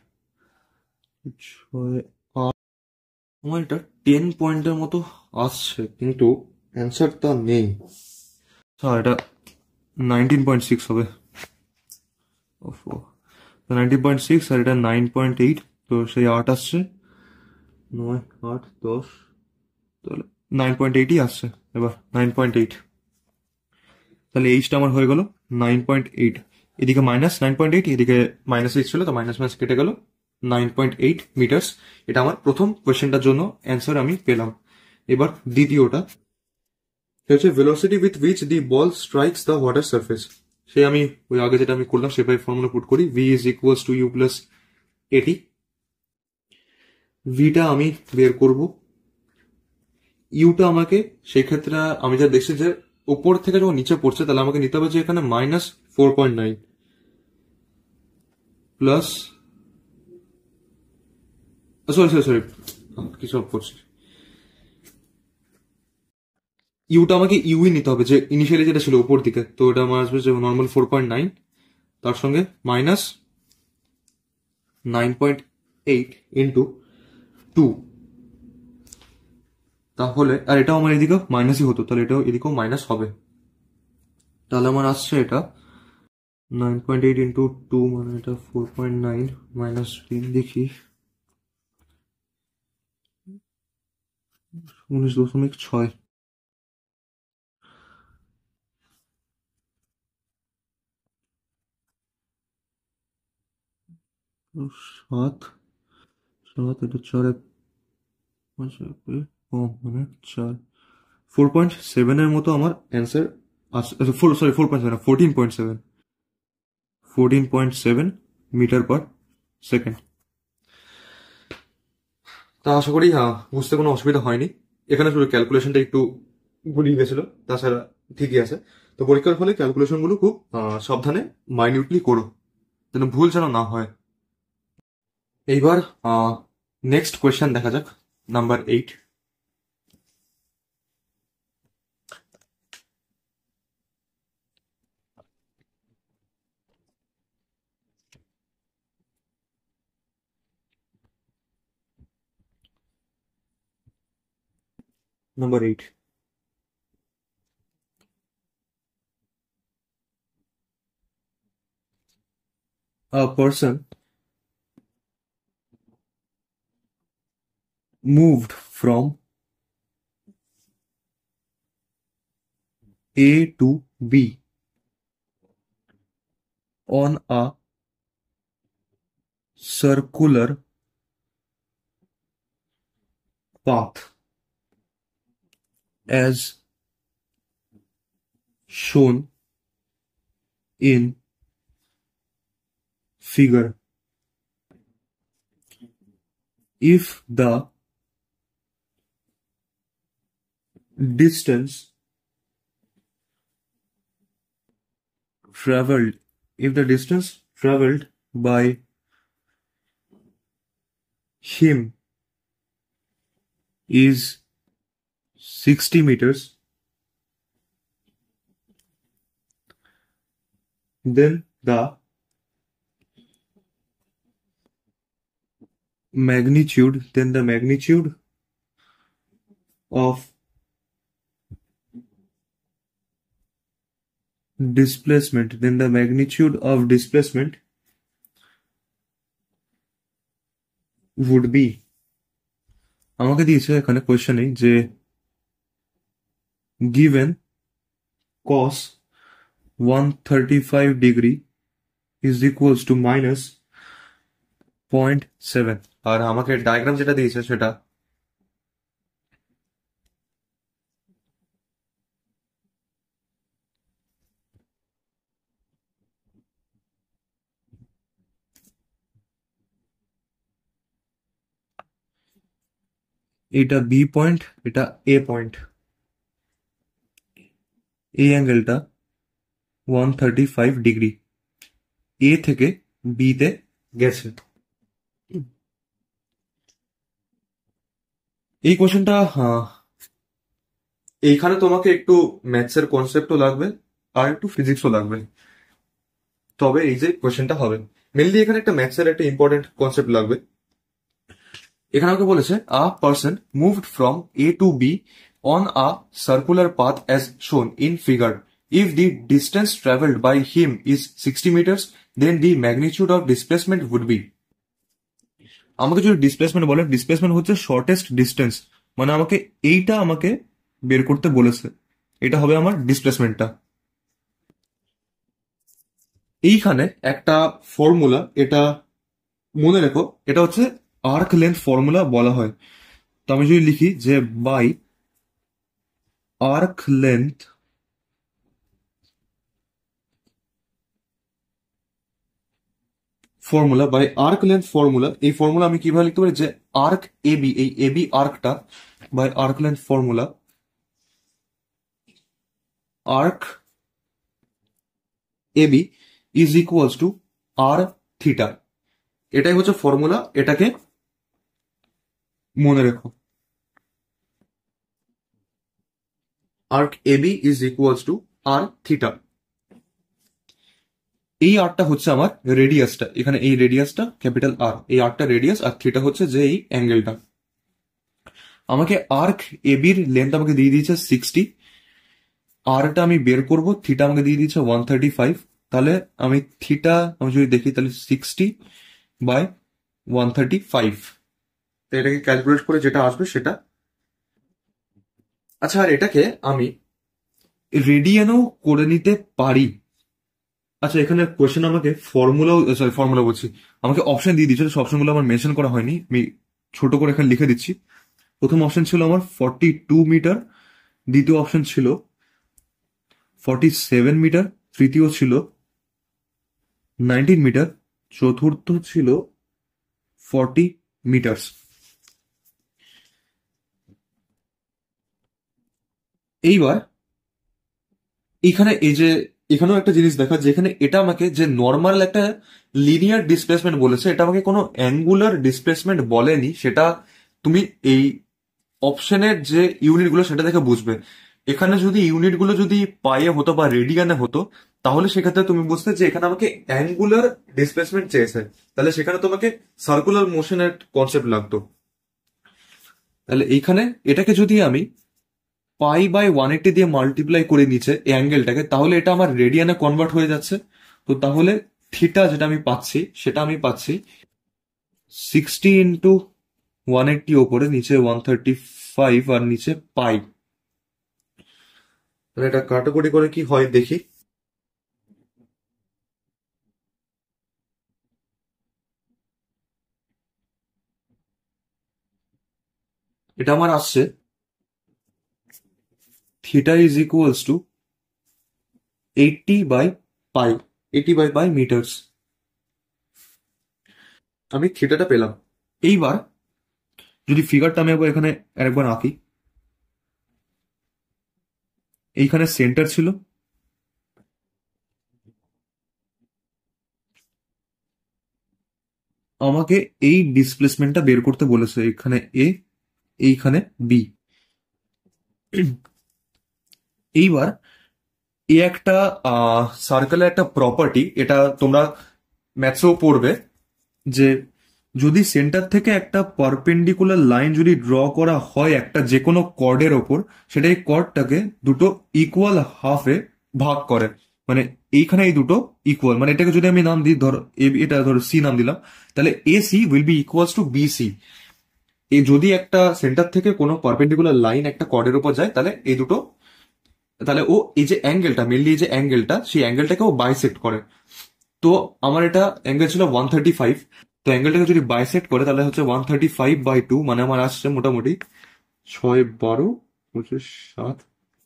আমার এটা 10 পয়েন্টের মতো আসছে, কিন্তু অ্যান্সারটা নেই। এটা 19.6 হবে। 19.6 আর এটা 9.8, তো সেই 8 আসছে। 9, 8, 10, তাহলে 9.8ই আসছে। এবার 9.8, তাহলে এইচটা আমার হয়ে গেল 9.8। এদিকে -9.8, এদিকে -8 ছিল, তো মাইনাস মাইনাস কেটে গেল 9.8 মিটার্স। এটা আমার প্রথম কোয়েশ্চেনটার জন্য অ্যান্সার আমি পেলাম। এবার দ্বিতীয়টা হচ্ছে velocity with which the ball strikes the water surface. সে আমি ওই আগে যেটা আমি করলাম সেভাবে ফর্মুলা পুট করি, v is equals to u plus a t. ভিটা আমি বের করব, ইউটা আমাকে সেই ক্ষেত্রে আমি যা দেখছি যে উপর থেকে যখন নিচে পড়ছে, তাহলে আমাকে নিতে হবে যে এখানে -4.9 প্লাস, সরি সরি সরি, কিছু করছি, ইউটা আমাকে ইউই নিতে হবে, যে ইনিশিয়ালি যেটা ছিল উপর দিকে, তো এটা আমার আসবে যে নর্মাল 4.9, তার সঙ্গে -9.8 ইন্টু 2, তাহলে আর এটাও আমার এদিকেও মাইনাসই হতো, তাহলে এটাও এদিকেও মাইনাস হবে। তাহলে আমার আসছে এটা 9.8 ইন্টু 2, মানে এটা 4.9 মাইনাস 3, দেখি 19.6, 7, 7, এটা 4, মানে 4, 4.7 এর মতো আমার অ্যান্সার আসছে। Sorry 4.7, 14.7, 14.7 metre per second. তা আশা করি বুঝতে কোনো অসুবিধা হয়নি। এখানে শুধু ক্যালকুলেশনটা একটু গুলিয়ে গেছিল, তাছাড়া ঠিকই আছে। তো পরীক্ষার ফলে ক্যালকুলেশনগুলো খুব সাবধানে মাইনিউটলি করো, যেন ভুল যেন না হয়। এইবার নেক্সট কোয়েশ্চেন দেখা যাক, number 8। Number 8. A person moved from A to B on a circular path as shown in figure. If the distance traveled, by him is 60 meters, then the magnitude of displacement would be, আমাকে দিয়েছে এখানে কোয়েশ্চেনে যে given cos 135 degree is equals to -0.7, আর আমাকে diagram যেটা দিয়েছে সেটা এটা B point, এটা এ পয়েন্ট, এই অ্যাঙ্গেলটা 135 ডিগ্রি এ থেকে বি তে গেছে। এই কোশ্চেনটা এইখানে তোমাকে একটু ম্যাথসের কনসেপ্টও লাগবে আর একটু ফিজিক্সও লাগবে, তবে এই যে কোশ্চেনটা হবে। মেনলি এখানে একটা ম্যাথসের একটা ইম্পর্টেন্ট কনসেপ্ট লাগবে। এখানে আমাকে বলেছে a person moved from A to B on a circular path as shown in figure if the distance travelled by him is 60 metres then the magnitude of displacement would be. আমাকে যদি displacement বলে, displacement হচ্ছে shortest distance, মানে আমাকে এইটা আমাকে বের করতে বলেছে, এটা হবে আমার ডিসপ্লেসমেন্টটা। এইখানে একটা ফর্মুলা, এটা মনে রেখো, এটা হচ্ছে আর্ক লেন্থ ফর্মুলা বলা হয়। তো আমি যদি লিখি যে by arc length formula, by arc length formula, এই ফর্মুলা আমি কিভাবে লিখতে পারি যে আর্ক এবি, এই এবি আর্কটা by arc length formula, arc A B is equals to r theta. এটাই হচ্ছে ফর্মুলা, এটাকে মনে রেখো। Arc A B is equals to r theta. এই আরটা হচ্ছে আমার রেডিয়াসটা, এখানে এই রেডিয়াসটা ক্যাপিটাল আর, এই আরটা রেডিয়াস, আর থিটা হচ্ছে যে এই অ্যাঙ্গেলটা। আমাকে আর্ক এবির লেন্থ আমাকে দিয়ে দিয়েছে 60, আরটা আমি বের করব, থিটা আমাকে দিয়ে দিয়েছে 135। তাহলে আমি থিটা আমি যদি দেখি তাহলে 60 বাই 135, তো এটাকে ক্যালকুলেট করে যেটা আসবে সেটা। আচ্ছা, আর এটাকে আমি রেডিয়ানও করে নিতে পারি। আচ্ছা, এখানে কোয়েশ্চেন আমাকে ফর্মুলাও, সরি ফর্মুলা বলছি, আমাকে অপশন দিয়ে দিচ্ছে, অপশনগুলো আমার মেনশন করা হয়নি, আমি ছোট করে এখানে লিখে দিচ্ছি। প্রথম অপশন ছিল আমার 42 মিটার, দ্বিতীয় অপশন ছিল 47 মিটার, তৃতীয় ছিল 19 মিটার, চতুর্থ ছিল 40 মিটার্স। এইবার এখানে এই যে এখানেও একটা জিনিস দেখা, যেখানে এটা আমাকে যে নর্মাল একটা লিনিয়ার ডিসপ্লেসমেন্ট বলেছে, এটা আমাকে কোনো অ্যাঙ্গুলার ডিসপ্লেসমেন্ট বলেনি। সেটা তুমি এই অপশনের যে ইউনিটগুলো সেটা দেখে বুঝবে। এখানে যদি ইউনিটগুলো যদি পায়ে হতো বা রেডিয়ানে হতো, তাহলে সেক্ষেত্রে তুমি বুঝতে যে এখানে আমাকে অ্যাঙ্গুলার ডিসপ্লেসমেন্ট চেয়েছে, তাহলে সেখানে তোমাকে সার্কুলার মোশনের কনসেপ্ট লাগতো। তাহলে এইখানে এটাকে যদি আমি পাই বাই 180 দিয়ে মাল্টিপ্লাই করে নিচ্ছে এই অ্যাঙ্গেলটাকে, তাহলে এটা আমার রেডিয়ানে কনভার্ট হয়ে যাচ্ছে। তো তাহলে থিটা যেটা আমি পাচ্ছি, সেটা আমি পাচ্ছি 60 ইন্টু 180 ওপরে, নিচে 135, আর নিচে পাই। তাহলে এটা কাটাকুটি করে কি হয় দেখি। এটা আমার আসছে theta is equals to 80 by pi, 80 by pi metres. আমি থিটাটা পেলাম। এইবার যদি ফিগারটা আমি একবার এখানে আরেকবার আঁকি, এইখানে সেন্টার ছিল, আমাকে এই ডিসপ্লেসমেন্টটা বের করতে বলেছে, এখানে এ, এইখানে বি। এইবার এই একটা সার্কেলের একটা প্রপার্টি, এটা তোমরা ম্যাথসেও পড়বে, যে যদি সেন্টার থেকে একটা পারপেন্ডিকুলার লাইন যদি ড্র করা হয় একটা যে কোনো কর্ডের ওপর, সেটা এই কর্ডটাকে দুটো ইকুয়াল হাফে ভাগ করে। মানে এইখানে এই দুটো ইকুয়াল, মানে এটাকে যদি আমি নাম দিই, ধর এটা ধর সি নাম দিলাম, তাহলে A C will be equals to B C. এই যদি একটা সেন্টার থেকে কোনো পারপেন্ডিকুলার লাইন একটা কর্ডের উপর যায়, তাহলে এই দুটো, তাহলে ও এই যে অ্যাঙ্গেলটা, মেনলি এই যে অ্যাঙ্গেলটা, সেই অ্যাঙ্গেলটাকে ও বাইসেক্ট করে। তো আমার এটা অ্যাঙ্গেল ছিল 135, তো অ্যাঙ্গেলটাকে যদি বাইসেক্ট করে তাহলে হচ্ছে 135/2, মানে আমার আসছে মোটামুটি 6, 12, 25, 7,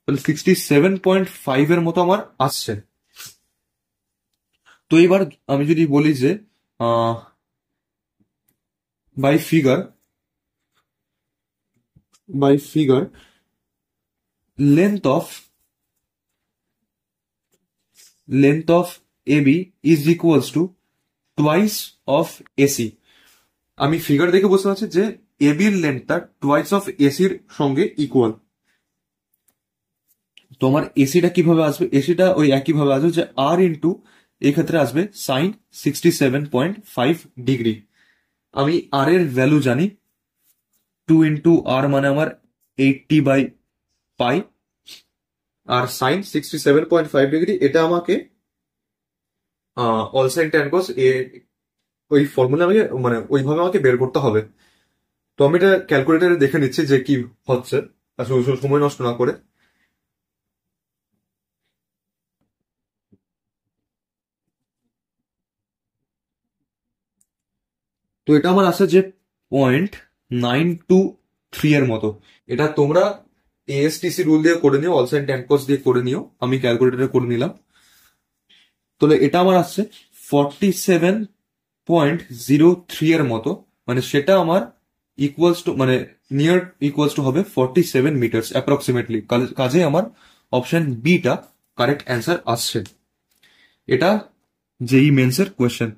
তাহলে 67.5 এর মতো আমার আসছে। তো এবার আমি যদি বলি যে by figure length of AB is equals to twice of AC. আমি ফিগার দেখে বুঝতে পারছি যে এবি এর লেন্থটা টুয়াইস অফ এসির সঙ্গে ইকুয়াল। তো আমার এসিটা কিভাবে আসবে, এসিটা ওই একইভাবে আসবে যে আর ইন্টু, এক্ষেত্রে আসবে সাইন 67.5 ডিগ্রি। আমি আর এর ভ্যালু জানি, 2 × r মানে আমার 80/π, আর সাইন 67.5 ডিগ্রি, এটা আমাকে অল সাইন ট্যান কস ওই ফর্মুলা আমাকে মানে ওইভাবে আমাকে বের করতে হবে। তো আমি এটা ক্যালকুলেটারে দেখে নিচ্ছি যে কি হচ্ছে, আসলে সময় নষ্ট না করে। তো এটা আমার আছে যে 0.923 এর মতো। এটা তোমরা এএসটিসি রুল দিয়ে করে নিও, অল সাইন ট্যান কস দিয়ে করে নিও, আমি ক্যালকুলেটারে করে নিলাম। তাহলে এটা আমার আসছে 47.03 এর মতো, মানে সেটা আমার ইকুয়ালস টু মানে নিয়ার ইকুয়ালস টু হবে 47 মিটার্স অ্যাপ্রক্সিমেটলি। কাজে আমার অপশন বিটা কারেক্ট অ্যান্সার আসছে। এটা জেই মেন্সের কোয়েশ্চেন।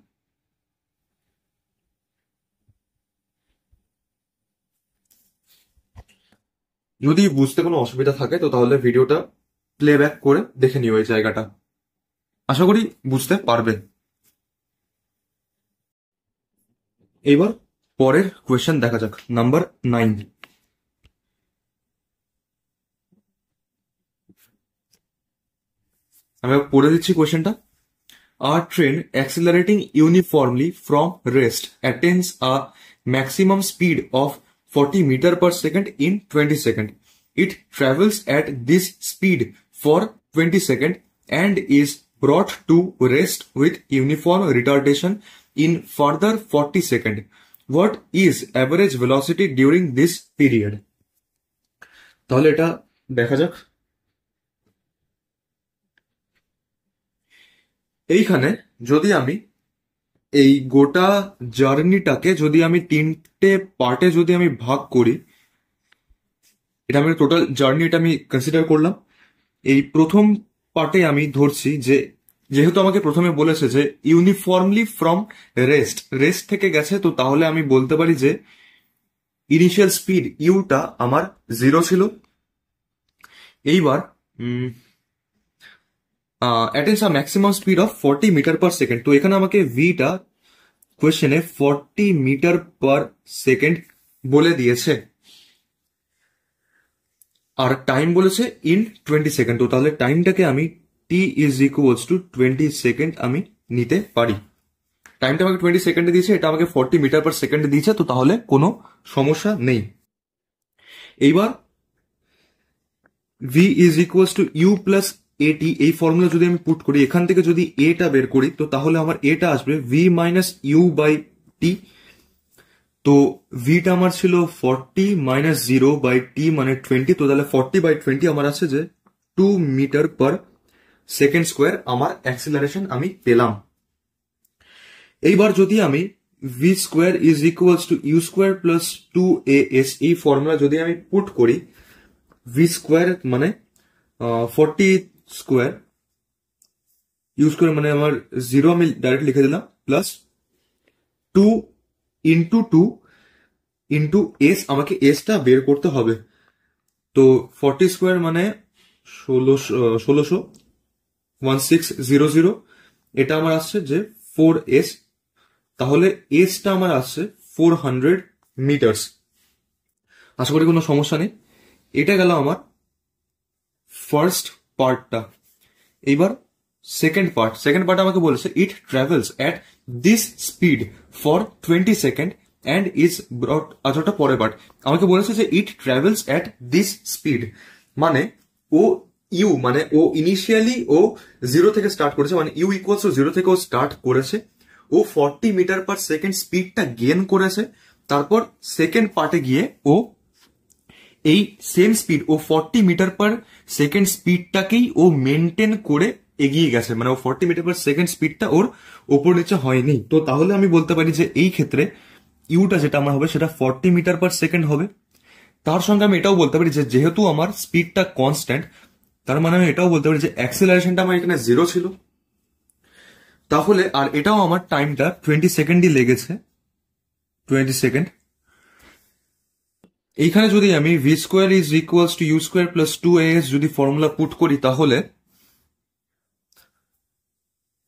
যদি বুঝতে কোনো অসুবিধা থাকে তো তাহলে ভিডিওটা প্লেব্যাক করে দেখে নিও এই জায়গাটা, আশা করি বুঝতে পারবে। এবার পরের কোয়েশ্চেন দেখা যাক, নাম্বার 9। আমি পড়ে দিচ্ছি কোয়েশ্চেনটা। A train accelerating uniformly from rest attains a maximum speed of 40 meter per second in 20 seconds. It travels at this speed for 20 seconds and is brought to rest with uniform retardation in further 40 seconds. What is average velocity during this period? তাহলে এটা দেখা যাক। এইখানে যদি আমি এই গোটা জার্নিটাকে যদি আমি 3টে পার্টে যদি আমি ভাগ করি, এটা আমি টোটাল জার্নি এটা আমি কনসিডার করলাম। এই প্রথম পার্টে আমি ধরছি যে যেহেতু আমাকে প্রথমে বলেছে যে ইউনিফর্মলি ফ্রম রেস্ট থেকে গেছে, তো তাহলে আমি বলতে পারি যে ইনিশিয়াল স্পিড ইউটা আমার 0 ছিল। এইবার attains a maximum speed of 40 metre per second. তো এখানে আমাকে ভিটা কোয়েশ্চেনে 40 মিটার পার সেকেন্ড বলে দিয়েছে, আর টাইম বলেছে ইন 20 সেকেন্ড। তো তাহলে টাইমটাকে আমি টি ইজ ইকুয়ালস টু 20 সেকেন্ড আমি নিতে পারি। টাইমটা আমাকে 20 সেকেন্ডে দিয়েছে, এটা আমাকে 40 মিটার পার সেকেন্ডে দিয়েছে, তো তাহলে কোনো সমস্যা নেই। এইবার v is equals to u plus a t, এই ফর্মুলা যদি আমি পুট করি, এখান থেকে যদি এটা বের করি, তো তাহলে আমার এটা আসবে ভি মাইনাস ইউ বাই টি। তো ভিটা আমার ছিল 40 মাইনাস 0/t মানে 20, তো তাহলে 40/20 আমার আছে যে 2 মিটার পার সেকেন্ড স্কোয়ার আমার অ্যাক্সিলারেশন আমি পেলাম। এইবার যদি আমি v square is equals to u square plus 2as, এই ফর্মুলা যদি আমি পুট করি, ভি স্কোয়ার মানে 40 স্কোয়ার, ইউ স্কোয়ার মানে আমার 0 আমি ডাইরেক্ট লিখে দিলাম, প্লাস 2 ইন্টু 2 ইন্টু এস, আমাকে এসটা বের করতে হবে। তো 40 স্কোয়ার মানে 1600 এটা আমার আসছে যে 4s, তাহলে এসটা আমার আসছে 400 মিটার্স। আশা করি কোনো সমস্যা নেই। এটা গেল আমার ফার্স্ট পার্টটা। এইবার সেকেন্ড পার্ট আমাকে বলেছে it travels at this speed for 20 second and is brought. আচ্ছা, ওটা পরের পার্ট। আমাকে বলেছে যে it travels at this speed, মানে ও ইউ মানে ও ইনিশিয়ালি ও 0 থেকে স্টার্ট করেছে, মানে ইউ ইকুয়ালস টু 0 থেকে ও স্টার্ট করেছে, ও 40 মিটার পার সেকেন্ড স্পিডটা গেন করেছে। তারপর সেকেন্ড পার্টে গিয়ে ও এই সেম স্পিড ও 40 মিটার পার সেকেন্ড স্পিডটাকেই ও মেনটেন করে এগিয়ে গেছে, মানে ও 40 মিটার পার সেকেন্ড স্পিডটা ওর ওপর নিচে হয়নি। তো তাহলে আমি বলতে পারি যে এই ক্ষেত্রে ইউটা যেটা আমার হবে সেটা 40 মিটার পার সেকেন্ড হবে। তার সঙ্গে আমি এটাও বলতে পারি যে যেহেতু আমার স্পিডটা কনস্ট্যান্ট, তার মানে আমি এটাও বলতে পারি যে অ্যাক্সিলারেশনটা আমার এখানে 0 ছিল। তাহলে আর এটাও আমার টাইমটা 20 সেকেন্ডই লেগেছে, 20 সেকেন্ড। এইখানে যদি আমি v square is equals to u square plus 2as যদি ফর্মুলা পুট করি, তাহলে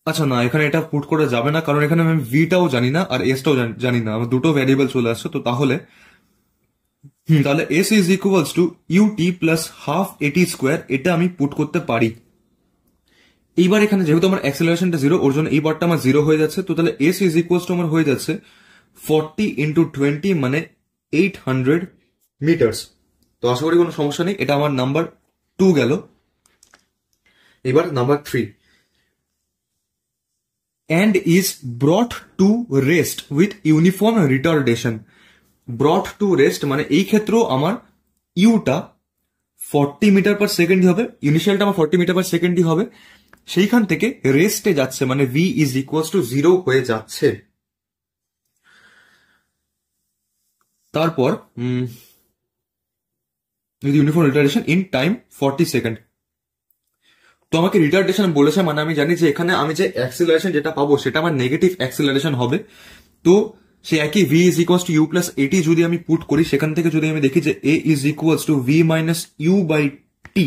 আচ্ছা না, এখানে এটা পুট করা যাবে না, কারণ এখানে আমি ভিটাও জানি না আর এসটাও জানি না, আমার দুটো ভ্যারিয়েবল চলে আসছে। তো তাহলে তাহলে s is equals to u t plus half a t square, এটা আমি পুট করতে পারি। এইবার এখানে যেহেতু আমার অ্যাক্সেলারেশনটা জিরো, ওর জন্য এই পার্টটা আমার জিরো হয়ে যাচ্ছে। তো তাহলে এস ইজ ইকুয়ালস টু আমার হয়ে যাচ্ছে 40 ইন্টু 20 মানে 800 মিটার্স। তো আশা করি কোনো সমস্যা নেই। এটা আমার নাম্বার 2 গেল। এবার number 3, and is brought to rest with uniform retardation. brought to rest মানে এই ক্ষেত্রেও আমার ইউটা 40 মিটার পার সেকেন্ডই হবে, ইনিশিয়ালটা আমার 40 মিটার পার সেকেন্ডই হবে। সেইখান থেকে রেস্টে যাচ্ছে মানে ভি ইজ ইকুয়ালস টু 0 হয়ে যাচ্ছে। তারপর uniform retardation in time 40 second. তো আমাকে রিটার্ডেশন বলেছে মানে আমি জানি যে এখানে আমি যে অ্যাক্সিলারেশন যেটা পাবো সেটা আমার নেগেটিভ অ্যাক্সিলারেশন হবে। তো সে একই v is equals to u plus a t যদি আমি পুট করি, সেখান থেকে যদি আমি দেখি যে a is equals to v minus u by t,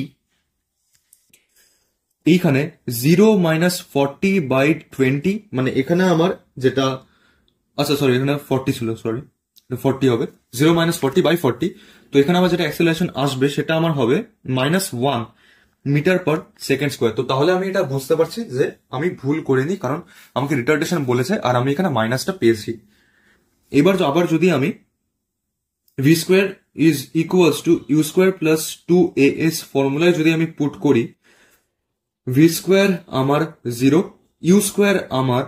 এইখানে 0 মাইনাস 40 বাই 20 মানে এখানে আমার যেটা, আচ্ছা সরি এখানে 40 ছিল, সরি 40 হবে, 0 মাইনাস 40 বাই 40। তো এখানে আমার যেটা অ্যাক্সেলারেশন আসবে সেটা আমার হবে -1 মিটার পার সেকেন্ড স্কোয়ার। তো তাহলে আমি এটা বুঝতে পারছি যে আমি ভুল করিনি, কারণ আমাকে রিটার্ডেশন বলেছে আর আমি এখানে মাইনাসটা পেয়েছি। এবার আবার যদি আমি v square is equals to u square plus 2as ফর্মুলায় যদি আমি পুট করি, ভি স্কোয়ার আমার 0, ইউ স্কোয়ার আমার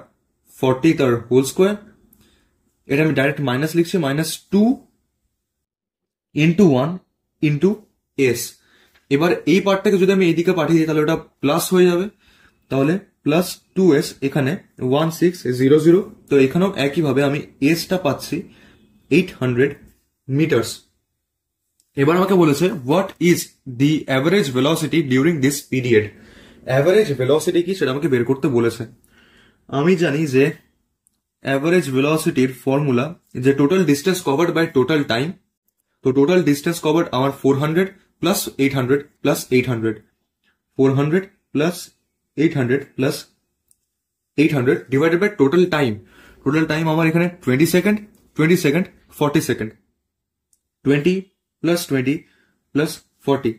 40 তার হোল স্কোয়ার, এটা আমি ডাইরেক্ট মাইনাস লিখছি, -2 ইন্টু 1 ইন্টু এস। এবার এই পার্টটাকে যদি আমি এইদিকে পাঠিয়ে দিই তাহলে ওটা প্লাস হয়ে যাবে, তাহলে প্লাস 2s এখানে 1600। তো এখানেও একইভাবে আমি এসটা পাচ্ছি 800 মিটার্স। এবার আমাকে বলেছে what is the average velocity during this period. Average velocity কি সেটা আমাকে বের করতে বলেছে। আমি জানি যে অ্যাভারেজ ভেলোসিটির ফর্মুলা যে total distance covered by total time. তো টোটাল ডিস্টেন্স কভার্ড আমার 400 plus 800 plus 800, 400 plus 800 plus 800 divided by total time. Total time আমার এখানে 20 second, 20 second, 40 second, 20 plus 20 plus 40,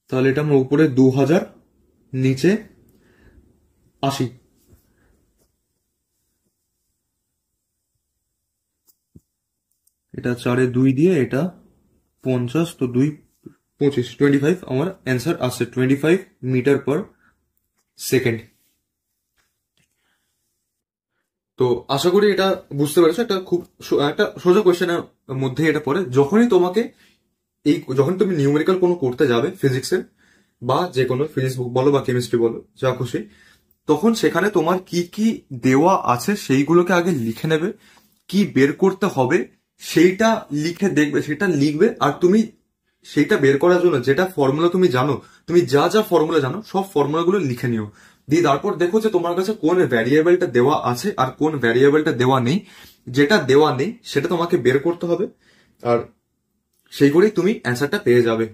তাহলে এটা আমার উপরে 2000, নিচে 80। এটা 4 এ 2 দিয়ে এটা 50, তো 2 25, 25 আমার অ্যান্সার আসছে 25 মিটার পার সেকেন্ড। তো আশা করি এটা বুঝতে পেরেছো। এটা খুব একটা সোজা কোয়েশ্চেনের মধ্যে এটা পড়ে। যখনই তোমাকে যখন তুমি নিউমেরিক্যাল কোনো করতে যাবে ফিজিক্সের বা যে কোনো ফিজিক্স বুক বলো বা কেমিস্ট্রি বলো, যা খুশি, তখন সেখানে তোমার কি কি দেওয়া আছে সেইগুলোকে আগে লিখে নেবে, কি বের করতে হবে সেইটা লিখে দেখবে, সেটা লিখবে। আর তুমি সেইটা বের করার জন্য যেটা ফর্মুলা তুমি জানো, তুমি যা যা ফর্মুলা জানো সব ফর্মুলাগুলো লিখে নিও। দিয়ে তারপর দেখো যে তোমার কাছে কোন ভ্যারিয়েবলটা দেওয়া আছে আর কোন ভ্যারিয়েবলটা দেওয়া নেই। যেটা দেওয়া নেই সেটা তোমাকে বের করতে হবে, আর সেই করেই তুমি অ্যান্সারটা পেয়ে যাবে।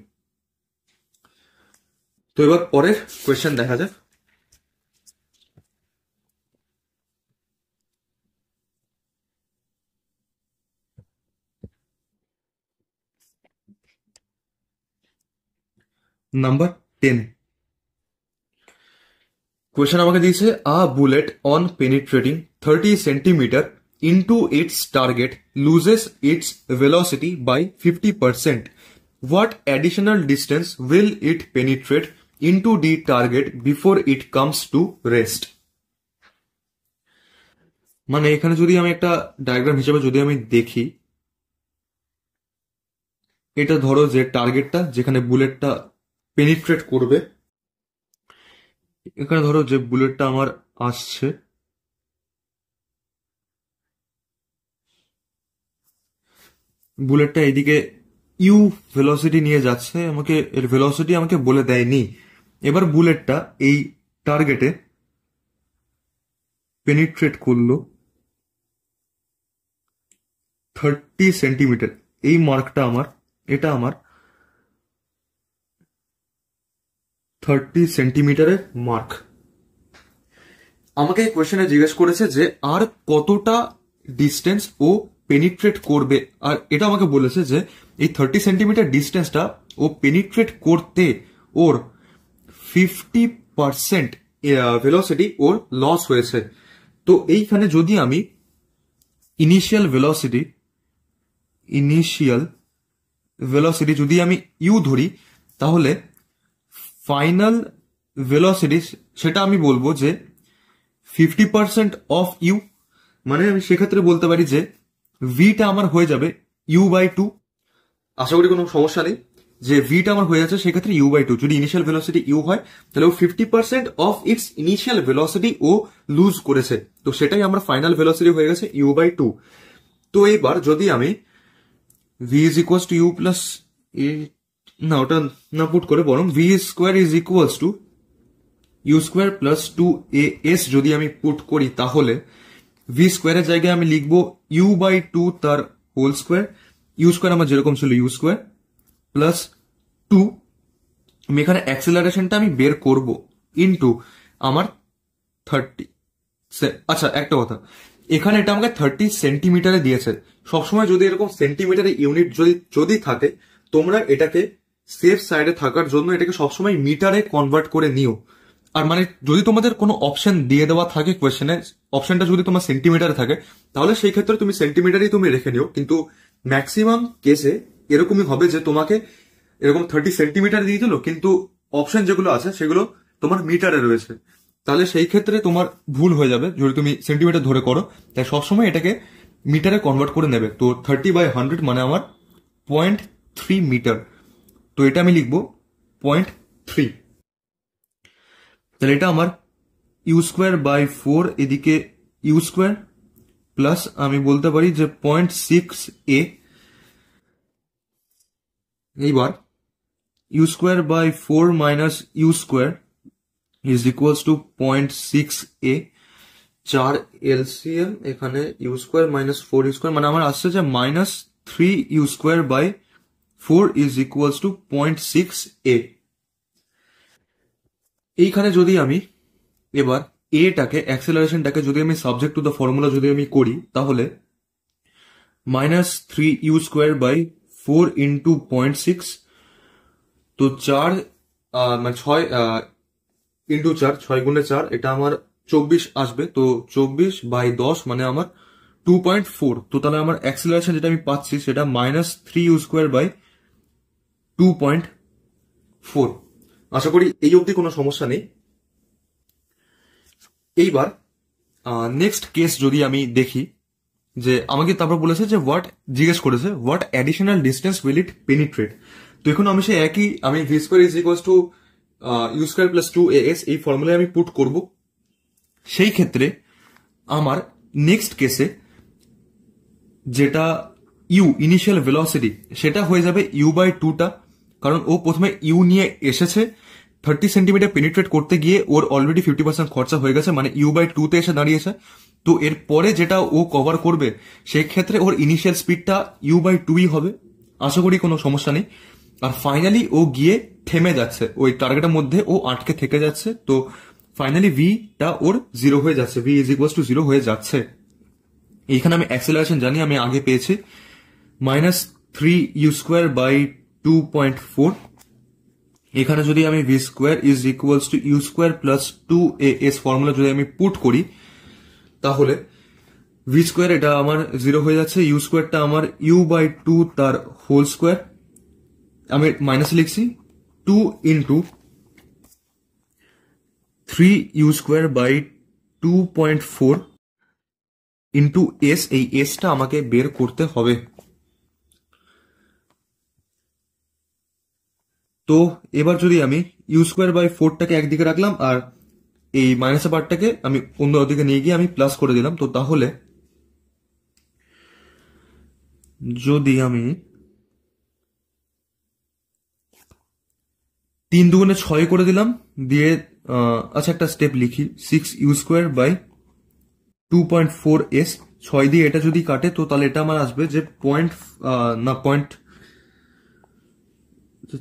তো এবার পরের কোয়েশ্চেন দেখা যাক। নাম্বার 10 কোয়েশ্চেন আমাকে দিয়েছে, a bullet on penetrating 30 centimetre into its target loses its velocity by 50%. What additional distance will it penetrate into the target before it comes to rest? মানে এখানে যদি আমি একটা ডায়াগ্রাম হিসেবে যদি আমি দেখি, এটা ধরো যে টার্গেটটা যেখানে বুলেটটা পেনিট্রেট করবে, এখানে ধরো যে বুলেটটা আমার আসছে, বুলেটটা এদিকে ইউ ভেলোসিটি নিয়ে যাচ্ছে, আমাকে এর ভেলোসিটি আমাকে বলে দেয়নি। এবার বুলেটটা এই টার্গেটে পেনিট্রেট করলো 30 সেন্টিমিটার। এই মার্কটা আমার, এটা আমার 30 সেন্টিমিটারের মার্ক। আমাকে এই কোয়েশ্চেনে জিজ্ঞেস করেছে যে আর কতটা ডিস্টেন্স ও পেনিট্রেট করবে, আর এটা আমাকে বলেছে যে এই 30 সেন্টিমিটার ডিস্টেন্সটা ও পেনিট্রেট করতে ওর 50% ভেলোসিটি ওর লস হয়েছে। তো এইখানে যদি আমি ইনিশিয়াল ভেলোসিটি যদি আমি ইউ ধরি, তাহলে ফাইনাল ভেলোসিটি সেটা আমি বলবো যে 50% অফ ইউ, মানে আমি সেক্ষেত্রে বলতে পারি যে ভিটা আমার হয়ে যাবে u/2। আশা করি কোনো সমস্যা নেই, যে ভিটা আমার হয়ে যাচ্ছে সেক্ষেত্রে u/2। যদি ইনিশিয়াল ভেলোসিটি ইউ হয় তাহলে ও 50% অফ ইটস ইনিশিয়াল ভেলোসিটি ও লুজ করেছে, তো সেটাই আমার ফাইনাল ভেলোসিটি হয়ে গেছে u/2। তো এইবার যদি আমি v is equals to u plus a, না ওটা না পুট করে, বরং v square is equals to u square plus 2as যদি আমি পুট করি, তাহলে ভি স্কোয়ারের জায়গায় আমি লিখবো u/2 তার হোল স্কোয়ার, ইউ স্কোয়ার আমার যেরকম ছিল ইউ স্কোয়ার প্লাস 2, আমি এখানে অ্যাক্সেলারেশনটা আমি বের করব ইন্টু আমার 30। আচ্ছা একটা কথা, এখানে এটা আমাকে 30 সেন্টিমিটারে দিয়েছে। সবসময় যদি এরকম সেন্টিমিটারে ইউনিট যদি থাকে, তোমরা এটাকে সেফ সাইডে থাকার জন্য এটাকে সবসময় মিটারে কনভার্ট করে নিও। আর মানে যদি তোমাদের কোনো অপশন দিয়ে দেওয়া থাকে কোয়েশ্চেনে, অপশনটা যদি তোমার সেন্টিমিটারে থাকে, তাহলে সেই ক্ষেত্রে তুমি সেন্টিমিটারই তুমি রেখে নিও। কিন্তু ম্যাক্সিমাম কেসে এরকমই হবে যে তোমাকে এরকম 30 সেন্টিমিটার দিয়ে দিল, কিন্তু অপশন যেগুলো আছে সেগুলো তোমার মিটারে রয়েছে, তাহলে সেই ক্ষেত্রে তোমার ভুল হয়ে যাবে যদি তুমি সেন্টিমিটার ধরে করো। তাই সবসময় এটাকে মিটারে কনভার্ট করে নেবে। তো 30/100 মানে আমার 0.3 মিটার, তো এটা আমি লিখবো 0.3। তাহলে এটা আমার u²/4, এদিকে u² প্লাস আমি বলতে পারি যে 0.6a। এইবার u²/4 minus u² is equals two 0.6a। 4 LCM, এখানে u² মাইনাস 4u² মানে আমার আসছে যে -3u²/4 is equals two 0.6a। এইখানে যদি আমি এবার এটাকে অ্যাক্সেলারেশনটাকে যদি আমি সাবজেক্ট টু দ্য ফর্মুলা যদি আমি করি, তাহলে -3u²/4 ইন্টু 0.6, তো 4 মানে 6 ইন্টু 4, 6 গুণে 4, এটা আমার 24 আসবে। তো 24/10 মানে আমার 2.4। তো তাহলে আমার অ্যাক্সেলারেশন যেটা আমি পাচ্ছি সেটা -3u²/2.4। আশা করি এই অবধি কোনো সমস্যা নেই। এইবার নেক্সট কেস যদি আমি দেখি, যে আমাকে তারপর বলেছে যে জিজ্ঞেস করেছে what additional distance will it penetrate. তো এখন আমি সেই একই আমি v square is equals two u² plus 2as এই ফর্মুলায় আমি পুট করব। সেই ক্ষেত্রে আমার নেক্সট কেসে যেটা ইউ ইনিশিয়াল ভেলোসিটি সেটা হয়ে যাবে u/2টা, কারণ ও প্রথমে ইউ নিয়ে এসেছে 30 সেন্টিমিটার পেনিট্রেট করতে গিয়ে ওর অলরেডি 50% খরচা হয়ে গেছে, মানে u/2তে এসে দাঁড়িয়েছে। তো এর পরে যেটা ও কভার করবে সেক্ষেত্রে ওর ইনিশিয়াল স্পিডটা u/2ই হবে। আশা করি কোনো সমস্যা নেই। আর ফাইনালি ও গিয়ে থেমে যাচ্ছে, ওই টার্গেটের মধ্যে ও আটকে থেকে যাচ্ছে। তো ফাইনালি ভিটা ওর 0 হয়ে যাচ্ছে, ভি ইজ ইকুয়ালস টু 0 হয়ে যাচ্ছে। এইখানে আমি অ্যাক্সেলারেশন জানি, আমি আগে পেয়েছি -3u²/2.4। এখানে যদি আমি v square is equals two u² plus 2as formula যদি আমি পুট করি, তাহলে ভি স্কোয়ার এটা আমার 0 হয়ে যাচ্ছে, u²টা আমার u/2 তার হোল স্কোয়ার, আমি মাইনাস লিখছি 2 ইন্টু 3u²/2.4 ইন্টু এস, এই এসটা আমাকে বের করতে হবে। তো এবার যদি আমি u²/4টাকে একদিকে রাখলাম আর এই মাইনাসের পার্টটাকে আমি অন্য দিকে নিয়ে গিয়ে আমি প্লাস করে দিলাম, তো তাহলে যদি আমি 3 দুগুণে 6 করে দিলাম, দিয়ে আচ্ছা একটা স্টেপ লিখি, 6u²/2.4s, 6 দিয়ে এটা যদি কাটে তো তাহলে এটা আমার আসবে যে পয়েন্ট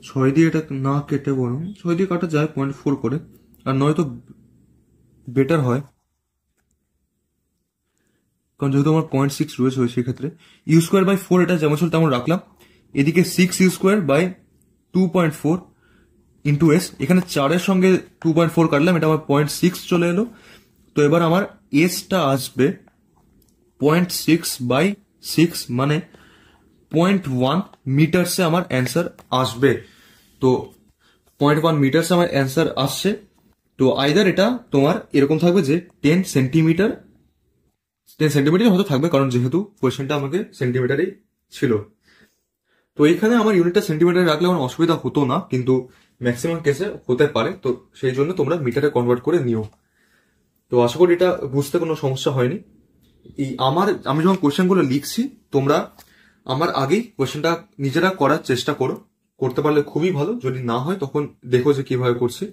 6 দিয়ে এটা না কেটে, বরং 6 দিয়ে কাটা যায় 0.4 করে, আর নয়তো বেটার হয় কারণ যেহেতু আমার 0.6 রয়েছে সেই ক্ষেত্রে ইউ স্কোয়ার বাই 4 এটা যেমন ছিল তেমন রাখলাম। এদিকে 6 u square by 2.4 into s, এখানে 4-এর সঙ্গে 2.4 কাটলাম, এটা আমার 0.6 চলে এলো। তো এবার আমার এসটা আসবে 0.6/6 মানে 0.1 মিটারসে আমার অ্যান্সার আসবে। তো 0.1 মিটারসে আমার অ্যান্সার আসছে। তো আইদার এটা তোমার এরকম থাকবে যে 10 সেন্টিমিটার হয়তো থাকবে, কারণ যেহেতু কোয়েশ্চেনটা আমাকে সেন্টিমিটারেই ছিল। তো এইখানে আমার ইউনিটটা সেন্টিমিটারে রাখলে আমার অসুবিধা হতো না, কিন্তু ম্যাক্সিমাম কেসে হতে পারে, তো সেই জন্য তোমরা মিটারে কনভার্ট করে নিও। তো আশা করি এটা বুঝতে কোনো সমস্যা হয়নি। আমি যখন কোয়েশ্চেনগুলো লিখছি তোমরা আমার আগেই কোয়েশ্চেনটা নিজেরা করার চেষ্টা করো, করতে পারলে খুবই ভালো, যদি না হয় তখন দেখো যে কিভাবে করছি।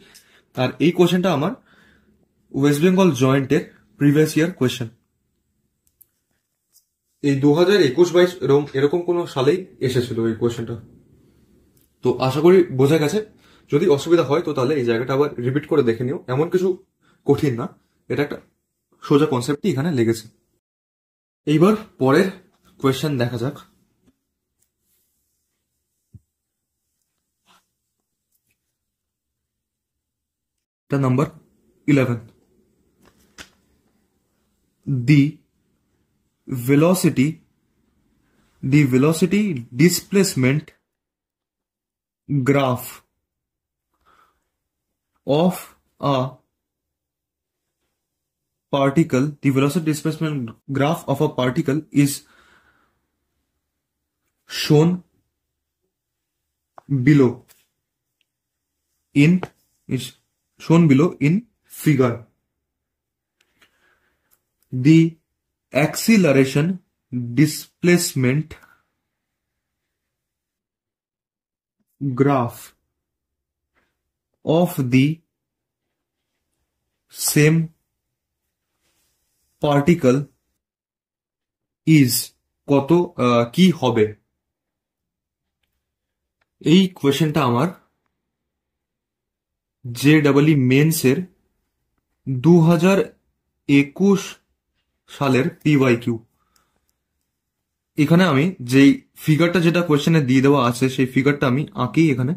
আর এই কোয়েশ্চেনটা আমার ওয়েস্ট বেঙ্গল জয়েন্টের প্রিভিয়াস ইয়ার কোয়েশ্চেন, এই 2021-22 এরকম কোনো সালেই এসেছিল এই কোয়েশ্চেনটা। তো আশা করি বোঝা গেছে। যদি অসুবিধা হয় তো তাহলে এই জায়গাটা আবার রিপিট করে দেখে নিও, এমন কিছু কঠিন না, এটা একটা সোজা কনসেপ্টই এখানে লেগেছে। এইবার পরের কোয়েশ্চেন দেখা যাক। Number 11, the velocity displacement graph of a particle, the velocity displacement graph of a particle is shown below in figure. The acceleration displacement graph of the same particle is কত কি হবে? এই কোয়েশ্চেনটা আমার JEE মেন্সের 2021 সালের PYQ। এখানে আমি যেই ফিগারটা যেটা কোয়েশ্চেনে দিয়ে দেওয়া আছে সেই ফিগারটা আমি আঁকি এখানে।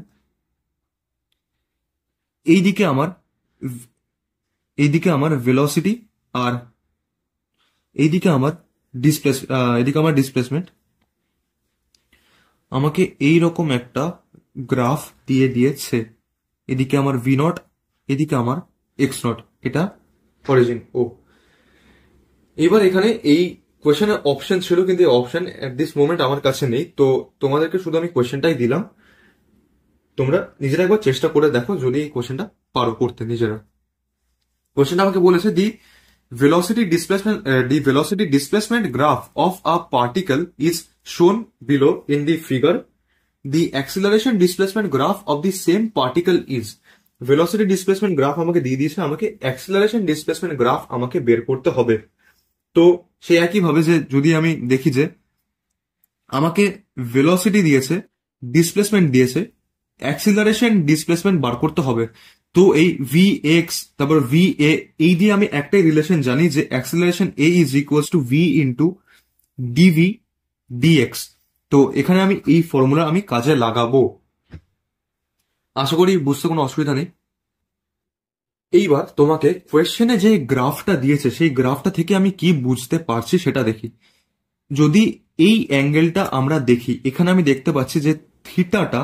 এইদিকে আমার ভেলোসিটি আর এইদিকে আমার ডিসপ্লেসমেন্ট। আমাকে এইরকম একটা গ্রাফ দিয়ে দিয়েছে। এদিকে আমার V0, এদিকে আমার X0, এটা অরিজিন ও। এবার এখানে এই কোয়েশ্চেনের অপশন ছিল, কিন্তু এই অপশন এট দিস মোমেন্ট আমার কাছে নেই, তো তোমাদেরকে শুধু আমি কোয়েশ্চেনটাই দিলাম। তোমরা নিজেরা একবার চেষ্টা করে দেখো যদি এই কোয়েশ্চেনটা পারো করতে নিজেরা। কোয়েশ্চেনটা আমাকে বলেছে দি velocity displacement graph of a particle is shown below in the figure. The acceleration displacement graph of the same particle is. velocity displacement graph আমাকে দিয়ে দিয়েছে, আমাকে acceleration displacement graph আমাকে বের করতে হবে। তো সে একই ভাবে যে যদি আমি দেখি যে আমাকে ভেলোসিটি দিয়েছে, ডিসপ্লেসমেন্ট দিয়েছে, অ্যাক্সিলারেশন ডিসপ্লেসমেন্ট বার করতে হবে। তো এই Vx তারপর Va, এই দিয়ে আমি একটাই রিলেশন জানি যে acceleration A is equals two V into dV dx। তো এখানে আমি এই ফর্মুলা আমি কাজে লাগাবো। আশা করি বুঝতে কোনো অসুবিধা নেই। এইবার তোমাকে কোয়েশ্চেনে যে গ্রাফটা দিয়েছে সেই গ্রাফটা থেকে আমি কি বুঝতে পারছি সেটা দেখি। যদি এই অ্যাঙ্গেলটা আমরা দেখি, এখানে আমি দেখতে পাচ্ছি যে থিটাটা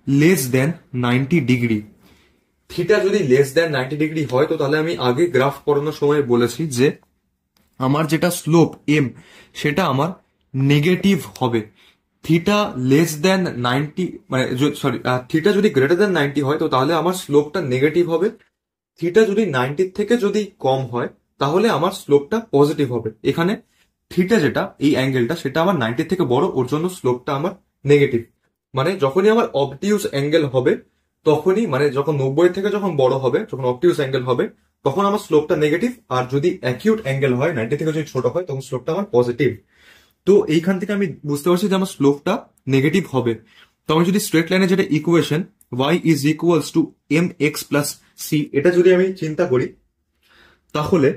লেস দেন 90 ডিগ্রি। থিটা যদি লেস দেন 90 ডিগ্রি হয় তো তাহলে আমি আগে গ্রাফ পড়ানোর সময় বলেছি যে আমার যেটা স্লোপ এম সেটা আমার নেগেটিভ হবে। থিটা লেস দেন 90 মানে সরি থিটা যদি গ্রেটার দেন 90 হয় তো তাহলে আমার স্লোপটা নেগেটিভ হবে। থিটা যদি 90 থেকে যদি কম হয় তাহলে আমার স্লোপটা পজিটিভ হবে। এখানে থিটা যেটা এই অ্যাঙ্গেলটা সেটা আমার 90 থেকে বড়, ওর জন্য স্লোপটা আমার নেগেটিভ। মানে যখনই আমার অবটিউস অ্যাঙ্গেল হবে তখনই, মানে যখন 90 থেকে যখন বড় হবে, যখন অবটিউস অ্যাঙ্গেল হবে তখন আমার স্লোপটা নেগেটিভ। আর যদি অ্যাকিউট অ্যাঙ্গেল হয় 90 থেকে যদি ছোট হয় তখন স্লোপটা আমার পজিটিভ। তো এইখান থেকে আমি বুঝতে পারছি যে আমার স্লোপটা নেগেটিভ হবে। তো আমি যদি স্ট্রেট লাইনে যেটা equation y is equals two mx plus c, এটা যদি আমি চিন্তা করি তাহলে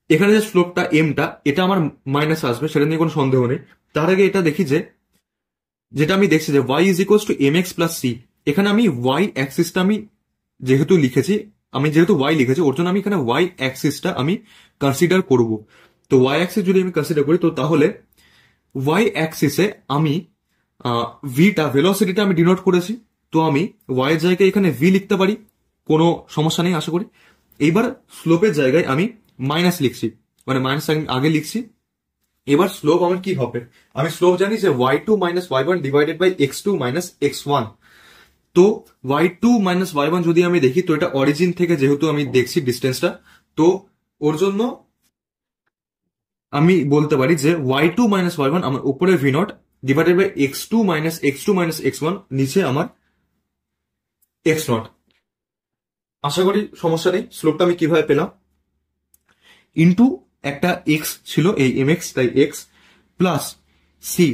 এখানে যে স্লোপটা এমটা এটা আমার মাইনাস আসবে, সেটা নিয়ে কোনো সন্দেহ নেই। তার আগে এটা দেখি যে যেটা আমি দেখছি যে y is equals to m x plus c. এখানে আমি y অ্যাক্সিসটা আমি যেহেতু লিখেছি, আমি যেহেতু y লিখেছি ওর জন্য আমি এখানে y অ্যাক্সিসটা আমি কনসিডার করব। তো y অ্যাক্সিস যদি আমি কনসিডার করি তো তাহলে y অ্যাক্সিসে আমি ভিটা ভেলোসিটিটা আমি ডিনোট করেছি, তো আমি y এর জায়গায় এখানে v লিখতে পারি, কোনো সমস্যা নেই আশা করি। এইবার স্লোপের জায়গায় আমি মাইনাস লিখছি, মানে মাইনাস আগে লিখছি। এবার স্লোপ আমার কি হবে, আমি স্লোপ জানি যে y2 minus y1 divided by x2 minus x1। তো y2 মাইনাস y1 যদি আমি দেখি তো এটা অরিজিন থেকে যেহেতু আমি দেখছি ডিস্টেন্সটা, তো ওর জন্য আমি বলতে পারি যে y2 মাইনাস y1 আমার উপরে v naught divided by x2 minus x1 নিচে আমার x নট। আশা করি সমস্যা নেই। স্লোপটা আমি কিভাবে পেলাম, ইন্টু একটা এক্স ছিল এই এম এক্স, তাই এক্স প্লাস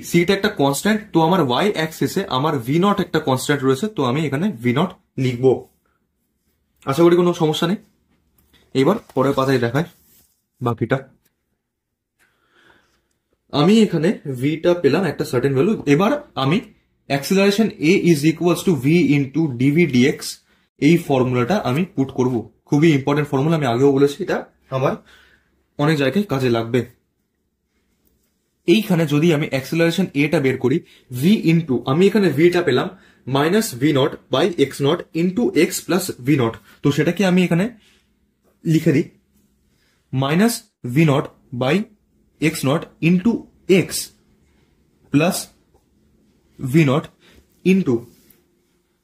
সিটা একটা কনস্ট্যান্ট, তো আমার ওয়াই অ্যাক্সিসে আমার ভি নট একটা কনস্ট্যান্ট রয়েছে, তো আমি এখানে ভি নট লিখবো। আশা করি কোনো সমস্যা নেই। এবার পরের পাতায় দেখায় বাকিটা। আমি এখানে ভিটা পেলাম একটা সার্টেন ভ্যালু। এবার আমি acceleration a is equals to v into d v d x, এই ফর্মুলাটা আমি পুট করব। খুবই ইম্পর্টেন্ট ফর্মুলা, আমি আগেও বলেছি এটা আমার অনেক জায়গায় কাজে লাগবে। এইখানে যদি আমি অ্যাক্সিলারেশন এটা বের করি, ভি ইন্টু আমি এখানে ভিটা পেলাম minus v naught by x naught into x plus v naught, তো সেটাকে আমি এখানে লিখে দিই minus v naught by x naught into x plus v naught into,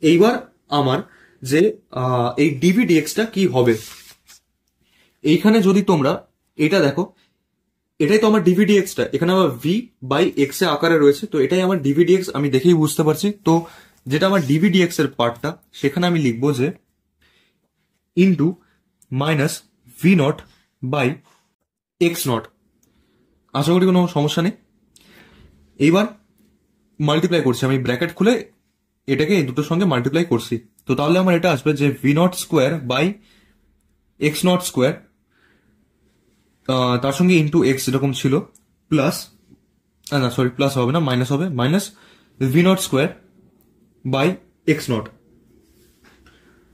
এইবার আমার যে এই ডিভি ডিএক্সটা কি হবে, এইখানে যদি তোমরা এটা দেখো, এটাই তো আমার ডিভিডিএক্সটা, এখানে আমার ভি বাই এক্স এর আকারে রয়েছে, তো এটাই আমার ডিভিডিএক্স, আমি দেখেই বুঝতে পারছি। তো যেটা আমার ডিভিডিএক্স এর পার্টটা, সেখানে আমি লিখবো যে into minus v naught by x naught. আশা করি কোনো সমস্যা নেই। এইবার মাল্টিপ্লাই করছি, আমি ব্র্যাকেট খুলে এটাকে এই দুটোর সঙ্গে মাল্টিপ্লাই করছি, তো তাহলে আমার এটা আসবে যে v naught square by x naught square, তার সঙ্গে ইন্টু এক্স এরকম ছিল, প্লাস না সরি প্লাস হবে না, মাইনাস হবে, minus v naught square by x naught.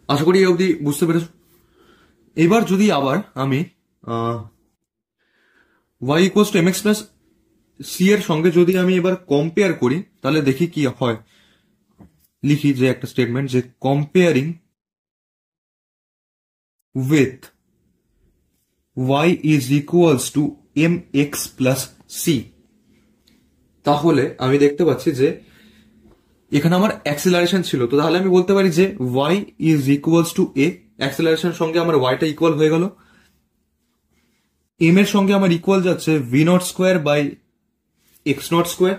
আশা করি এই অবধি বুঝতে পেরেছ। এবার যদি আবার আমি y equals to m x plus c এর সঙ্গে যদি আমি এবার কম্পেয়ার করি, তাহলে দেখি কি হয়। লিখি যে একটা স্টেটমেন্ট যে comparing with y is equals to m x plus c, তাহলে আমি দেখতে পাচ্ছি যে এখানে আমার অ্যাক্সিলারেশন ছিল, তো তাহলে আমি বলতে পারি যে y is equals two A, acceleration সঙ্গে আমার yটা ইকুয়াল হয়ে গেল, এম এর সঙ্গে আমার ইকুয়াল যাচ্ছে v naught square by x naught square,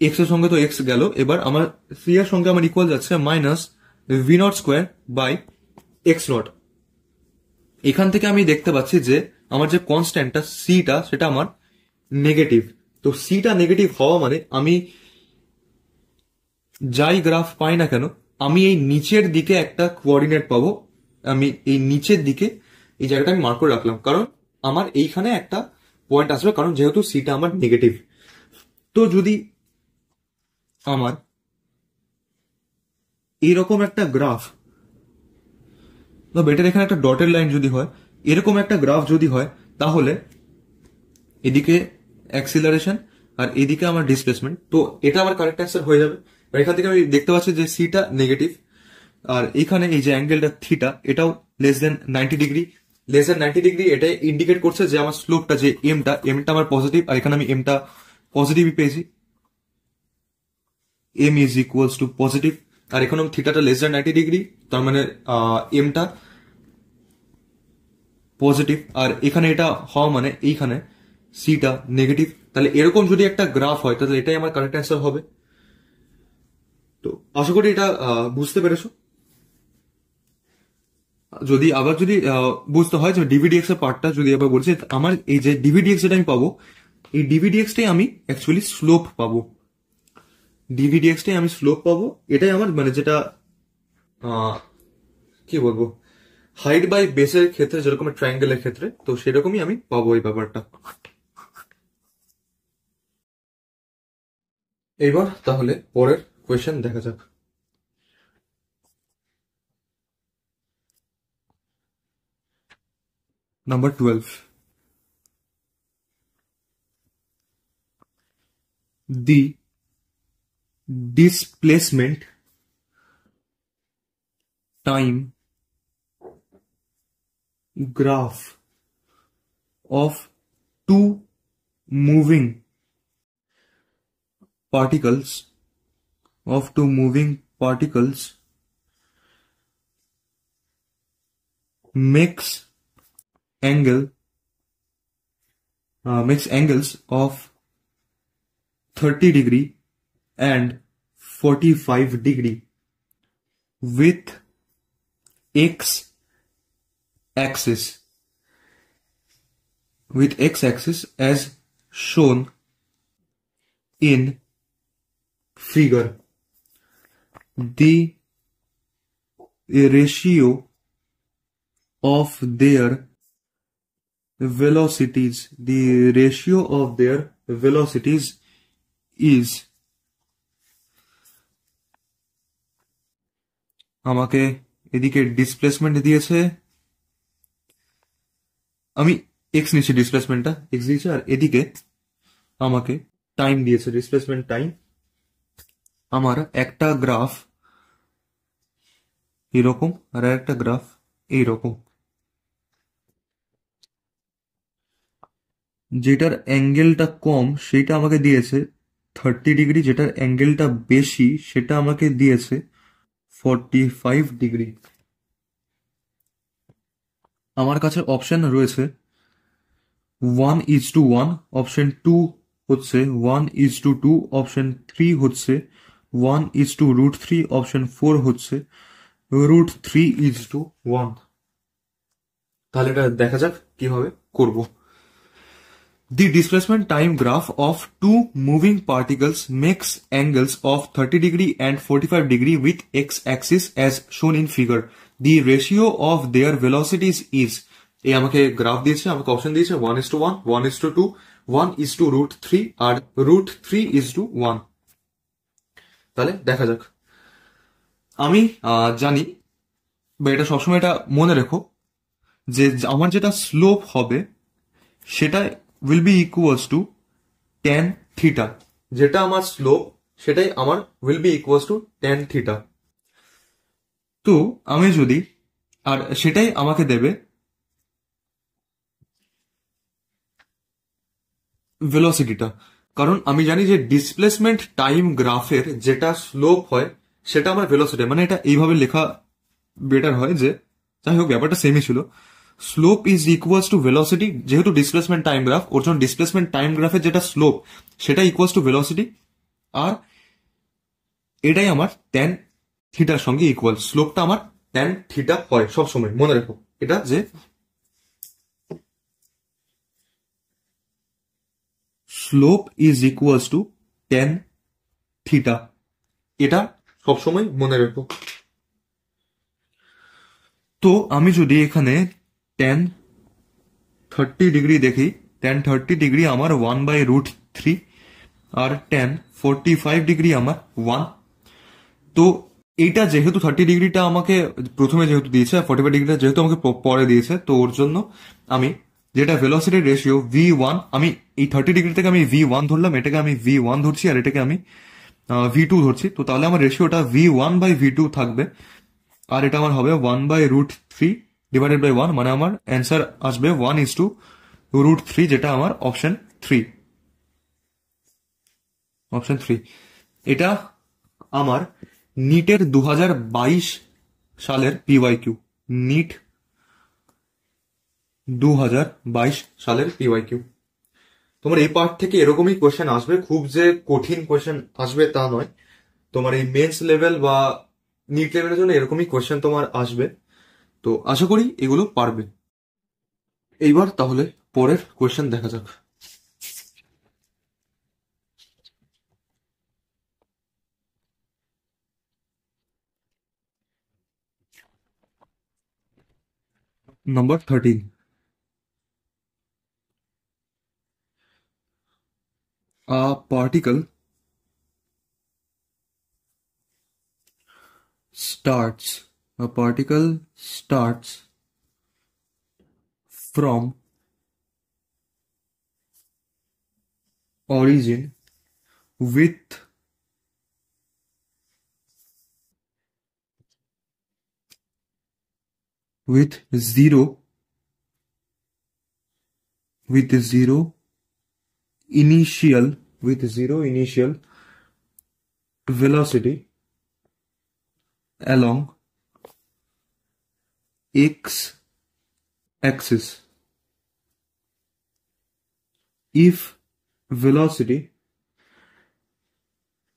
x এর সঙ্গে তো এক্স গেল, এবার আমার সি এর সঙ্গে আমার ইকুয়াল যাচ্ছে minus v naught square by x naught. এখান থেকে আমি দেখতে পাচ্ছি যে আমার যে কনস্ট্যান্টটা সিটা সেটা আমার নেগেটিভ, তো সিটা নেগেটিভ হওয়া মানে আমি যাই গ্রাফ পাই না কেন আমি এই নিচের দিকে একটা কোঅর্ডিনেট পাবো, আমি এই নিচের দিকে এই জায়গাটা আমি মার্ক করে রাখলাম, কারণ আমার এইখানে একটা পয়েন্ট আসবে, কারণ যেহেতু সিটা আমার নেগেটিভ। তো যদি আমার এইরকম একটা গ্রাফ বা বেটার এখানে একটা ডটের লাইন যদি হয়, এরকম একটা গ্রাফ যদি হয়, তাহলে এদিকে অ্যাক্সিলারেশন আর এদিকে আমার ডিসপ্লেসমেন্ট, তো এটা আমার কারেক্ট অ্যান্সার হয়ে যাবে। আর এখান থেকে আমি দেখতে পাচ্ছি যে সিটা নেগেটিভ, আর এখানে এই যে অ্যাঙ্গেলটা থিটা এটাও less than 90 degree, less than 90 degree এটা ইন্ডিকেট করছে যে আমার স্লোপটা যে এমটা আমার পজিটিভ, আর এখানে আমি এমটা পজিটিভই পেয়েছি, M is equals to positive, আর এখানে থিটাটা লেস দেন 90 ডিগ্রি, তার মানে এমটা পজিটিভ, আর এখানে এটা হওয়া মানে এইখানে সিটা নেগেটিভ। তাহলে এরকম যদি একটা গ্রাফ হয় তাহলে এটাই আমার কারেক্ট অ্যান্সার হবে। তো আশা করি এটা বুঝতে পেরেছো। যদি আবার যদি বুঝতে হয় যে ডিভিডিএক্স এর পার্টটা যদি আবার বলছি, আমার এই যে ডিভিডিএক্স যেটা আমি পাবো, এই ডিভিডিএক্সটাই আমি অ্যাকচুয়ালি স্লোপ পাবো, ডিভিডিএক্সটাই আমি স্লোপ পাবো, এটাই আমার মানে যেটা কি বলবো হাইট বাই বেসের ক্ষেত্রে যেরকম ট্রায়াঙ্গেলের ক্ষেত্রে, তো সেরকমই আমি পাবো এই ব্যাপারটা। এইবার তাহলে পরের কোয়েশ্চেন দেখা যাক। Number 12, the displacement time graph of two moving particles makes angle makes angles of 30 degree and 45 degree with x axis as shown in figure. The ratio of their velocities is, আমাকে এদিকে displacement দিয়েছে, আমি x নিচ্ছি, ডিসপ্লেসমেন্টটা x দিয়েছে, আর এদিকে আমাকে time দিয়েছে, displacement time. আমার একটা গ্রাফ এরকম আর একটা গ্রাফ এইরকম, যেটার অ্যাঙ্গেলটা কম সেটা আমাকে দিয়েছে 30 ডিগ্রি, যেটার অ্যাঙ্গেলটা বেশি সেটা আমাকে দিয়েছে 45 ডিগ্রি। আমার কাছে অপশন রয়েছে 1:1, অপশন 2 হচ্ছে 1:2, অপশন 3 হচ্ছে 1:√3, অপশন 4 হচ্ছে √3:1। তাহলে এটা দেখা যাক কিভাবে করব। The displacement time graph of two moving particles makes angles of 30 degree and 45 degree with x-axis as shown in figure. The ratio of their velocities is, এই আমাকে গ্রাফ দিয়েছে, আমাকে অপশন দিয়েছে 1:1, 1:2, 1:√3 আর √3:1। তাহলে দেখা যাক। আমি জানি, বা এটা সবসময় এটা মনে রেখো, যে আমার যেটা স্লোপ হবে সেটা will be equals to tan theta, যেটা আমার স্লোপ সেটাই আমার will be equals to tan theta। তো আমি যদি, আর সেটাই আমাকে দেবে ভেলোসিটিটা, কারণ আমি জানি যে ডিসপ্লেসমেন্ট টাইম গ্রাফের যেটা স্লোপ হয় সেটা আমার ভেলোসিটি, মানে এটা এইভাবে লেখা বেটার হয়, যে যাই হোক ব্যাপারটা সেমই ছিল। Slope is equals two velocity, যেহেতু ডিসপ্লেসমেন্ট টাইম গ্রাফ, ওর জন্য ডিসপ্লেসমেন্ট টাইম গ্রাফের যেটা স্লোপ সেটা ইকুয়ালস টু ভেলোসিটি, আর এটাই আমার ট্যান থিটার সঙ্গে ইকুয়াল। স্লোপটা আমার ট্যান থিটা হয় সবসময়, মনে রাখো এটা, যে slope is equals two tan theta, এটা সবসময় মনে রাখো। তো আমি যদি এখানে ট্যান 30 ডিগ্রি দেখি, ট্যান 30 ডিগ্রি আমার 1/√3, আর ট্যান 45 ডিগ্রি আমার 1। তো এইটা যেহেতু 30 ডিগ্রিটা আমাকে প্রথমে যেহেতু দিয়েছে, আর 45 ডিগ্রিটা যেহেতু আমাকে পরে দিয়েছে, তো ওর জন্য আমি যেটা ভেলোসিটি রেশিও V1, আমি এই 30 ডিগ্রি থেকে আমি V1 ধরলাম, এটাকে আমি V1 ধরছি, আর এটাকে আমি V2 ধরছি। তো তাহলে আমার রেশিওটা V1/V2 থাকবে, আর এটা আমার হবে 1/√3 ডিভাইডেড বাই 1, মানে আমার অ্যান্সার আসবে 1:√3, যেটা আমার অপশন 3। এটা আমার নিটের 2022 সালের PYQ, নিট 2022 সালের PYQ। তোমার এই পার্ট থেকে এরকমই কোয়েশ্চেন আসবে, খুব যে কঠিন কোয়েশ্চেন আসবে তা নয়। তোমার এই মেন্স লেভেল বা নিট লেভেলের জন্য এরকমই কোয়েশ্চেন তোমার আসবে, তো আশা করি এগুলো পারবে। এইবার তাহলে পরের কোয়েশ্চেন দেখা যাক। Number 13. A particle starts from origin with zero initial velocity along x axis. If velocity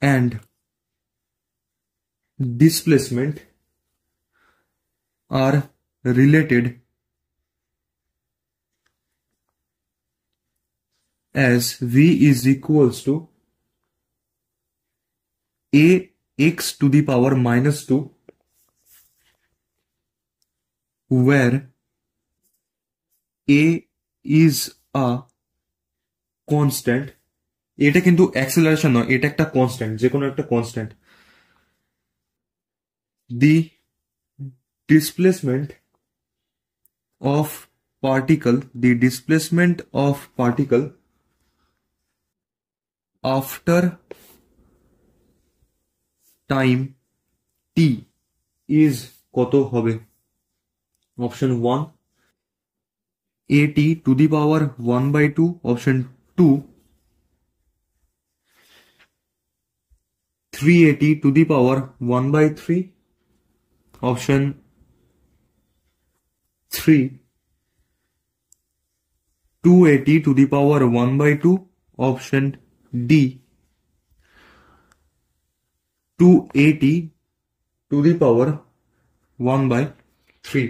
and displacement are related as v is equals to ax to the power minus 2, where a is a constant. এটা কিন্তু acceleration নয়, এটা একটা constant, যে কোনো একটা constant. The displacement of particle after time t is কত হবে? Option 1 at to the power 1/2, option 2 3at to the power 1/3, option 3 2at to the power 1/2, option D 2at to the power 1/3।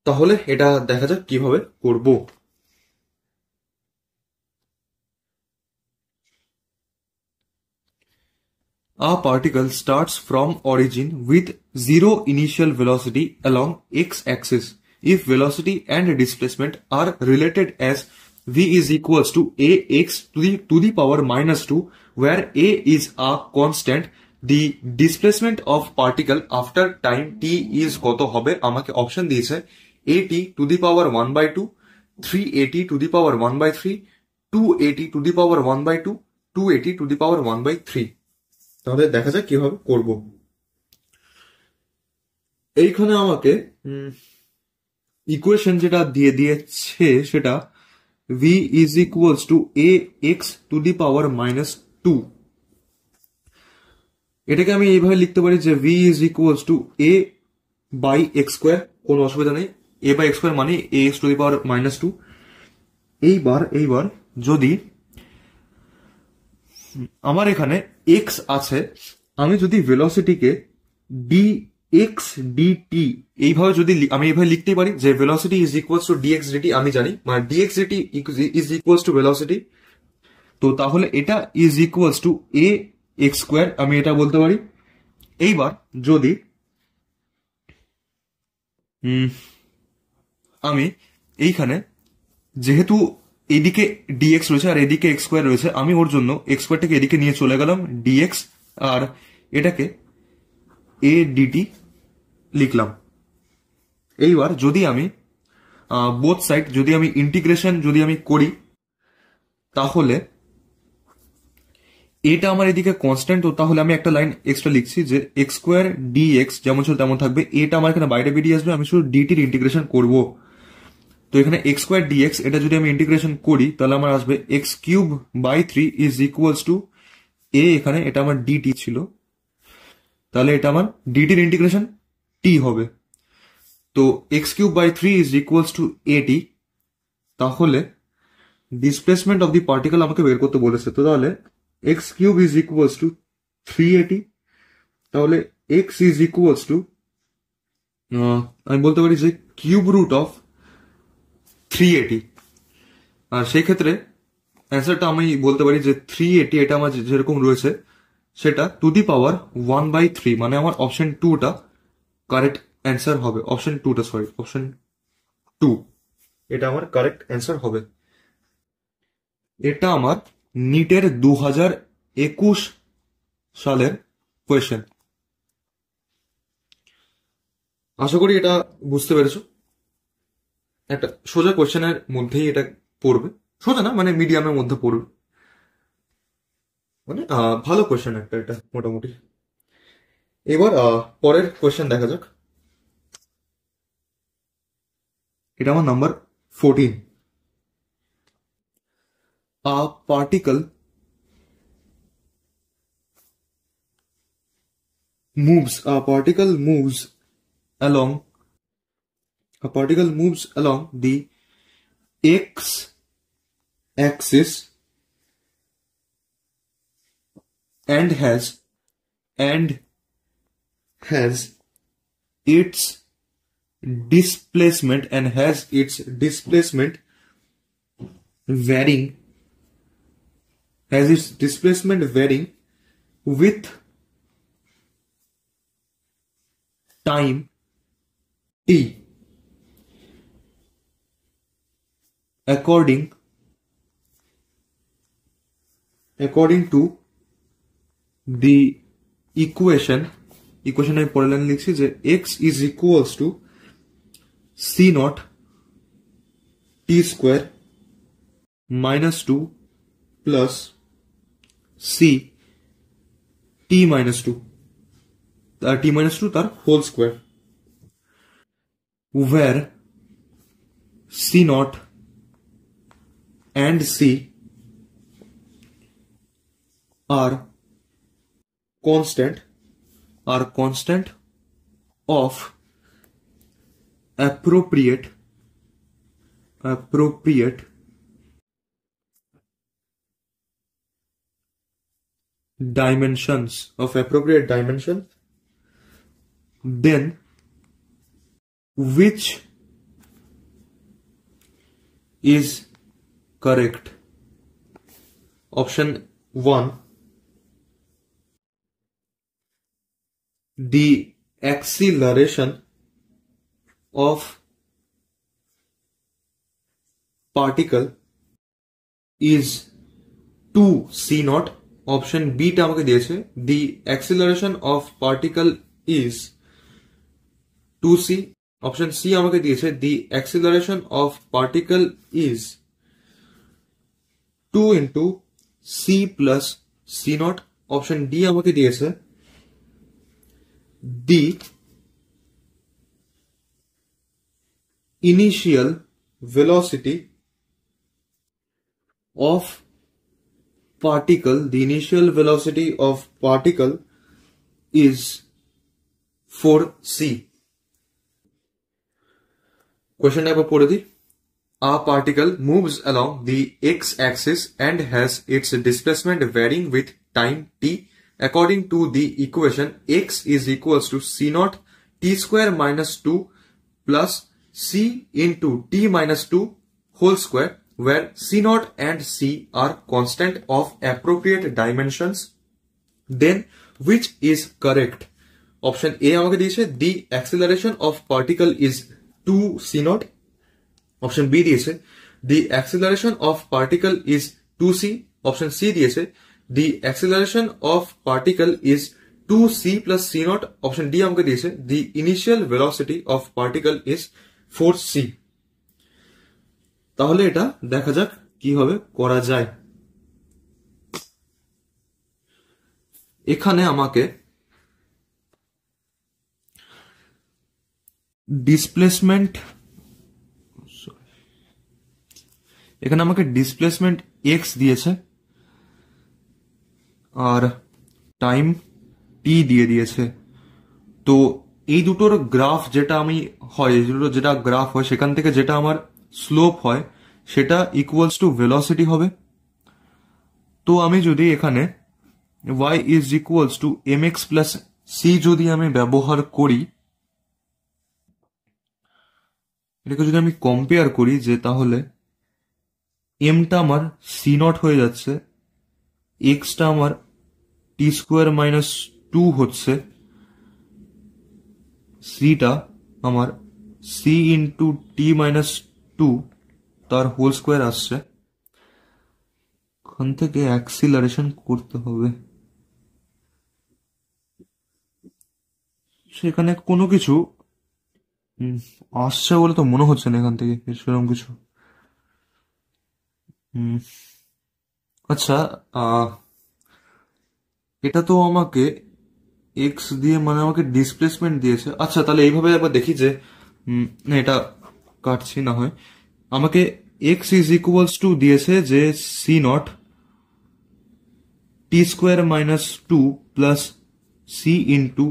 তাহলে এটা দেখা যাক কিভাবে করব। A particle starts from origin with zero initial velocity along x-axis. If velocity and displacement are related as v is equals to ax to the power minus 2, where a is a constant, the displacement of particle after time t is কত হবে? আমাকে option দিয়েছে at to the power 1/2, 3at to the power 1/3, 2at to the power 1/2, 2at to the power 1/3। তাহলে দেখা যাক কিভাবে করব। এইখানে আমাকে ইকুয়েশন যেটা দিয়ে দিয়েছে সেটা v is equals to ax to the power minus 2। এটাকে আমি এইভাবে লিখতে পারি যে v is equals to a by x square, কোনো অসুবিধা নেই, a by x square মানে ax to the power minus 2। এইবার যদি আমার এখানে x আছে, আমি যদি ভেলোসিটিকে dx dt এইভাবে যদি আমি এইভাবে লিখতে পারি যে velocity is equals two dx dt, আমি জানি মানে dx dt is equals two velocity, তো তাহলে এটা is equals to a x square, আমি এটা বলতে পারি। এইবার যদি আমি এইখানে যেহেতু এদিকে dx রয়েছে আর এদিকে x স্কয়ার রয়েছে, আমি ওর জন্য x স্কয়ারটাকে এদিকে নিয়ে চলে গেলাম dx, আর এটাকে a dt লিখলাম। এইবার যদি আমি বোথ সাইড যদি আমি ইন্টিগ্রেশন যদি আমি করি, তাহলে এটা আমার এদিকে কনস্ট্যান্ট, তো তাহলে আমি একটা লাইন এক্সট্রা লিখছি যে x স্কয়ার dx যেমন ছিল তেমন থাকবে, এটা আমার এখানে বাইরে বেরিয়ে আসবে, আমি শুধু dt এর ইন্টিগ্রেশন করব। তো এখানে x স্কয়ার dx এটা যদি আমি ইন্টিগ্রেশন করি তাহলে আমার আসবে x cube by 3 is equals to a, এখানে এটা আমার dt ছিল, তাহলে এটা আমার dt এর ইন্টিগ্রেশন t হবে। তো x cube by 3 is equals to at, তাহলে ডিসপ্লেসমেন্ট অফ দি পার্টিকেল আমাকে বের করতে বলেছে, তো তাহলে x cube is equals to 3at, তাহলে x ইজ ইকুয়ালস টু আমি বলতে পারি যে কিউব রুট অফ 3at, আর সেই ক্ষেত্রে অ্যান্সারটা আমি বলতে পারি যে 3at এটা আমার যেরকম রয়েছে সেটা টু দি পাওয়ার 1/3, মানে আমার অপশন 2টা কারেক্ট অ্যান্সার হবে অপশন টুটা, সরি অপশন টু, এটা আমার কারেক্ট অ্যান্সার হবে। এটা আমার নিটের 2021 সালের কোয়েশ্চেন। আশা করি এটা বুঝতে পেরেছো। একটা সোজা কোয়েশ্চেনের মধ্যেই এটা পড়বে, সোজা না মানে মিডিয়ামের মধ্যে পড়বে, মানে ভালো কোয়েশ্চেন একটা এটা মোটামুটি। এবার পরের কোয়েশ্চেন দেখা যাক। এটা আমার number 14। A particle moves along the x axis and has its displacement varying with time t according to the equation আমি পরের লাইন লিখছি যে x is equals to c naught t square minus 2 plus c t minus 2 তার whole square, where c naught and c are constant of appropriate dimensions, then which is correct? Option 1, the acceleration of particle is 2c naught। Option B টা আমাকে দিয়েছে the acceleration of particle is 2c। Option C আমাকে দিয়েছে the acceleration of particle is 2 into c plus c naught। Option D আমাকে দিয়েছে the initial velocity of particle is 4c। Question একবার পড়ে দিই। A particle moves along the x-axis and has its displacement varying with time t according to the equation x is equals to c naught t square minus 2 plus c into t minus 2 whole square, where c naught and c are constant of appropriate dimensions, then which is correct? Option A আমাকে দিয়েছে the acceleration of particle is 2c naught। Option B দিয়েছে the acceleration of particle is 2c। Option C দিয়েছে the acceleration of particle is 2c plus c naught। Option D আমাকে দিয়েছে the initial velocity of particle is 4c। তাহলে এটা দেখা যাক কিভাবে করা যায়। এখানে আমাকে ডিসপ্লেসমেন্ট x দিয়েছে আর টাইম টি দিয়ে দিয়েছে। তো এই দুটোর গ্রাফ যেটা গ্রাফ হয় সেখান থেকে যেটা আমার স্লোপ হয় সেটা ইকুয়ালস টু ভেলোসিটি হবে। তো আমি যদি এখানে y is equals two mx plus c যদি আমি ব্যবহার করি, এটাকে যদি আমি কম্পেয়ার করি যে তাহলে এমটা আমার সি নট হয়ে যাচ্ছে, এক্সটা আমার টি স্কোয়ার মাইনাস 2 হচ্ছে, সিটা আমার C into t minus two তার হোল স্কোয়ার আসছে, ওখান থেকে অ্যাক্সিলারেশন করতে হবে। সেখানে কোনো কিছু আসছে বলে তো মনে হচ্ছে না এখান থেকে সেরকম কিছু। হুম, আচ্ছা, আহ, এটা তো আমাকে এক্স দিয়ে মানে আমাকে ডিসপ্লেসমেন্ট দিয়েছে। আচ্ছা, তাহলে এইভাবে একবার দেখি যে না, এটা কাটছি না হয়। আমাকে এক্স ইজ ইকুয়ালস টু দিয়েছে যে c naught t square minus two plus c into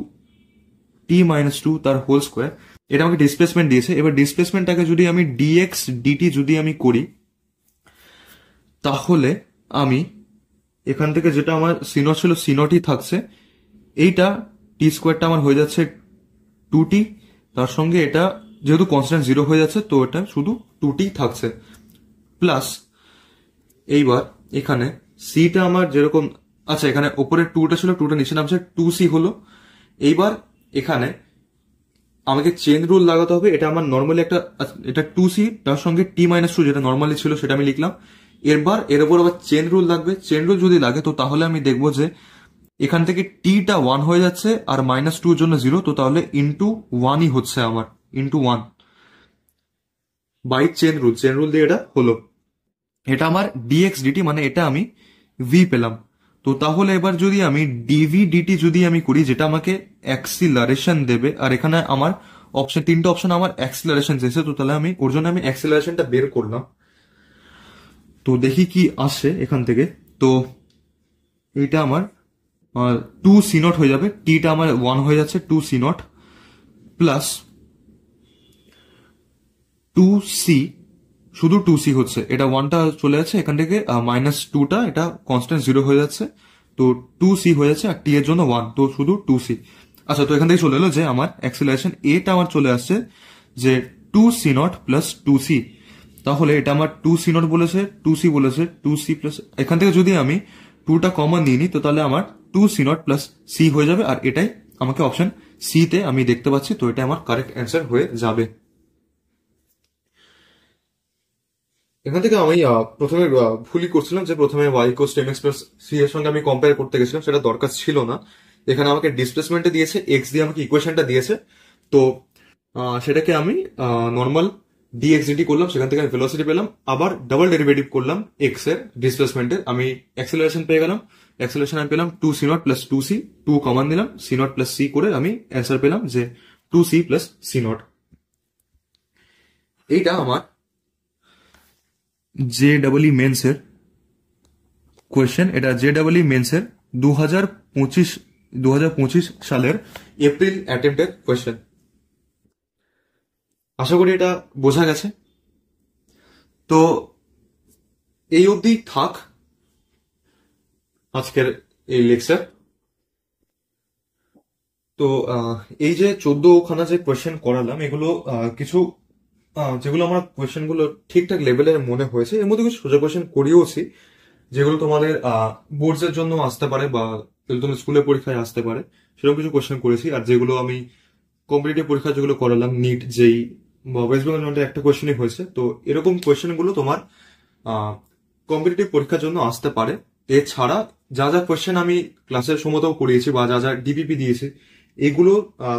t minus two তার হোল স্কোয়ার। এটা আমাকে ডিসপ্লেসমেন্ট দিয়েছে। এবার ডিসপ্লেসমেন্টটাকে যদি আমি ডিএক্স ডিটি যদি আমি করি, তাহলে আমি এখান থেকে যেটা আমার সিনট ছিল সিনটই থাকছে। এইটা টি স্কোয়ারটা আমার হয়ে যাচ্ছে টু টি, তার সঙ্গে এটা যেহেতু কনস্ট্যান্ট জিরো হয়ে যাচ্ছে তো এটা শুধু টু টি থাকছে, প্লাস এইবার এখানে সিটা আমার যেরকম, আচ্ছা এখানে ওপরে টুটা ছিল, টুটা নিচে নামছে, টু সি হলো। এইবার এখানে আমাকে চেন রুল লাগাতে হবে। এটা আমার নর্মালি একটা, এটা টু সি তার সঙ্গে টি মাইনাস টু যেটা নর্মালি ছিল সেটা আমি লিখলাম। এবার এর উপর আবার চেন রুল লাগবে। চেন রুল যদি লাগে তো তাহলে আমি দেখবো যে এখান থেকে টিটা ওয়ান হয়ে যাচ্ছে আর মাইনাস টু জন্য জিরো, তো তাহলে ইন্টু ওয়ানই হচ্ছে আমার, into one by chain rule. Chain rule দিয়ে এটা হলো। এটা আমার ডিএক্স ডিটি মানে এটা আমি ভি পেলাম। তো তাহলে এবার যদি আমি ডিভি ডিটি যদি আমি করি, যেটা আমাকে অ্যাক্সিলারেশন দেবে, আর এখানে আমার অপশন তিনটা অপশন আমার অ্যাক্সিলারেশন দিয়েছে, তো তাহলে আমি ওর জন্য আমি অ্যাক্সিলারেশনটা বের করলাম। তো দেখি কি আসে এখান থেকে। তো এইটা আমার টু সি নট হয়ে যাবে, টিটা আমার ওয়ান হয়ে যাচ্ছে, two c naught plus two c, শুধু টু সি হচ্ছে, এটা ওয়ানটা চলে যাচ্ছে এখান থেকে, মাইনাস টুটা এটা কনস্ট্যান্ট জিরো হয়ে যাচ্ছে, তো টু সি হয়ে যাচ্ছে, আর টি এর জন্য ওয়ান, তো শুধু টু সি। আচ্ছা, তো এখান থেকে চলে এলো যে আমার অ্যাক্সিলারেশন এটা আমার চলে আসছে যে two c naught plus two c. তাহলে এটা আমার টু সি নট বলেছে, টু সি বলেছে, টু সি প্লাস এখান থেকে যদি আমি টুটা কমন নিয়ে নিই তো তাহলে আমার two c naught plus c হয়ে যাবে, আর এটাই আমাকে অপশন সি তে আমি দেখতে পাচ্ছি, তো এটা আমার কারেক্ট অ্যান্সার হয়ে যাবে। এখান থেকে আমি প্রথমে ভুলই করছিলাম যে প্রথমে y equals to m x plus c এর সঙ্গে আমি কম্পেয়ার করতে গেছিলাম, সেটা দরকার ছিল না। এখানে আমাকে ডিসপ্লেসমেন্টে দিয়েছে, এক্স দিয়ে আমাকে ইকুয়েশনটা দিয়েছে, তো সেটাকে আমি নর্মাল ডিএক্স ডিটি করলাম, সেখান থেকে আমি ভেলোসিটি পেলাম, আবার ডাবল ডেরিভেটিভ করলাম এক্স এর ডিসপ্লেসমেন্টের, আমি অ্যাক্সেলারেশন পেয়ে গেলাম। অ্যাক্সেলারেশন আমি পেলাম two c naught plus two c, two common দিলাম, সি নট প্লাস সি করে আমি অ্যান্সার পেলাম যে two c plus c naught. এইটা আমার জে ডাবল ই মেন্স এর কোয়েশ্চেন। এটা জে ডাবল ই মেন্স এর 2025 সালের এপ্রিল অ্যাটেম্পটের কোয়েশ্চেন। আশা করি এটা বোঝা গেছে। তো এই অবধি থাক আজকের এই লেকচার। তো এই যে 14খানা যে কোয়েশ্চেন করালাম, এগুলো কিছু যেগুলো আমার কোয়েশ্চেন গুলো ঠিকঠাক লেভেলের মনে হয়েছে, এর মধ্যে কিছু সোজা কোয়েশ্চেন করিয়েওছি যেগুলো তোমাদের বোর্ডস এর জন্য আসতে পারে বা তুমি স্কুলের পরীক্ষায় আসতে পারে, সেরকম কিছু কোয়েশ্চেন করেছি। আর যেগুলো আমি কম্পিটিটিভ পরীক্ষা যেগুলো করালাম, নিট যেই বা ওয়েস্ট বেঙ্গল জন্য একটা কোয়েশ্চেনই হয়েছে, তো এরকম কোয়েশ্চেন গুলো তোমার কম্পিটিটিভ পরীক্ষার জন্য আসতে পারে। এছাড়া যা যা কোয়েশ্চেন আমি ক্লাসের সময়তেও করিয়েছি বা যা যা ডিপিপি দিয়েছি, এগুলো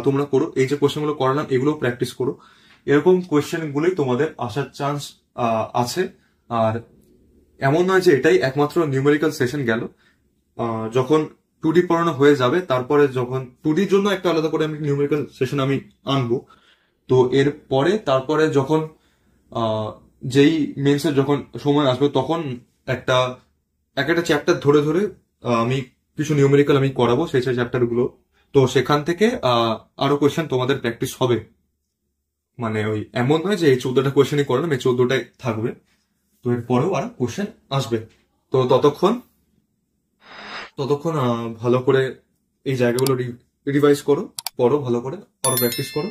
তোমরা করো। এই যে কোয়েশ্চেন গুলো করালাম এগুলো প্র্যাকটিস করো। এরকম কোয়েশ্চেন গুলোই তোমাদের আসার চান্স আছে। আর এমন নয় যে এটাই একমাত্র নিউমেরিক্যাল সেশন গেল। যখন টু ডি পড়ানো হয়ে যাবে, তারপরে যখন টু ডির জন্য একটা আলাদা করে আমি নিউমেরিক্যাল সেশন আমি আনবো, তো এর পরে তারপরে যখন যেই মেন্সের যখন সময় আসবে তখন একটা একটা চ্যাপ্টার ধরে ধরে আমি কিছু নিউমেরিক্যাল আমি করাবো সেই চ্যাপ্টার গুলো। তো সেখান থেকে আরো কোয়েশ্চেন তোমাদের প্র্যাকটিস হবে। মানে ওই এমন নয় যে এই 14টা কোয়েশ্চেনই করলাম, এই 14টাই থাকবে, তো এর পরেও আরো কোয়েশ্চেন আসবে। তো ততক্ষণ ততক্ষণ ভালো করে এই জায়গাগুলো রিভাইজ করো, পড়ো ভালো করে, আরো প্র্যাকটিস করো।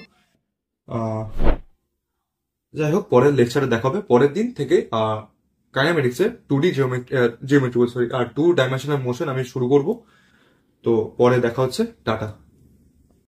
যাই হোক, পরের লেকচারে দেখাবে। পরের দিন থেকে কাইনেমেটিক্স এর 2D জিওমেট্রি, সরি, আর 2 ডাইমেনশনাল মোশন আমি শুরু করব। তো পরে দেখা হচ্ছে, টাটা।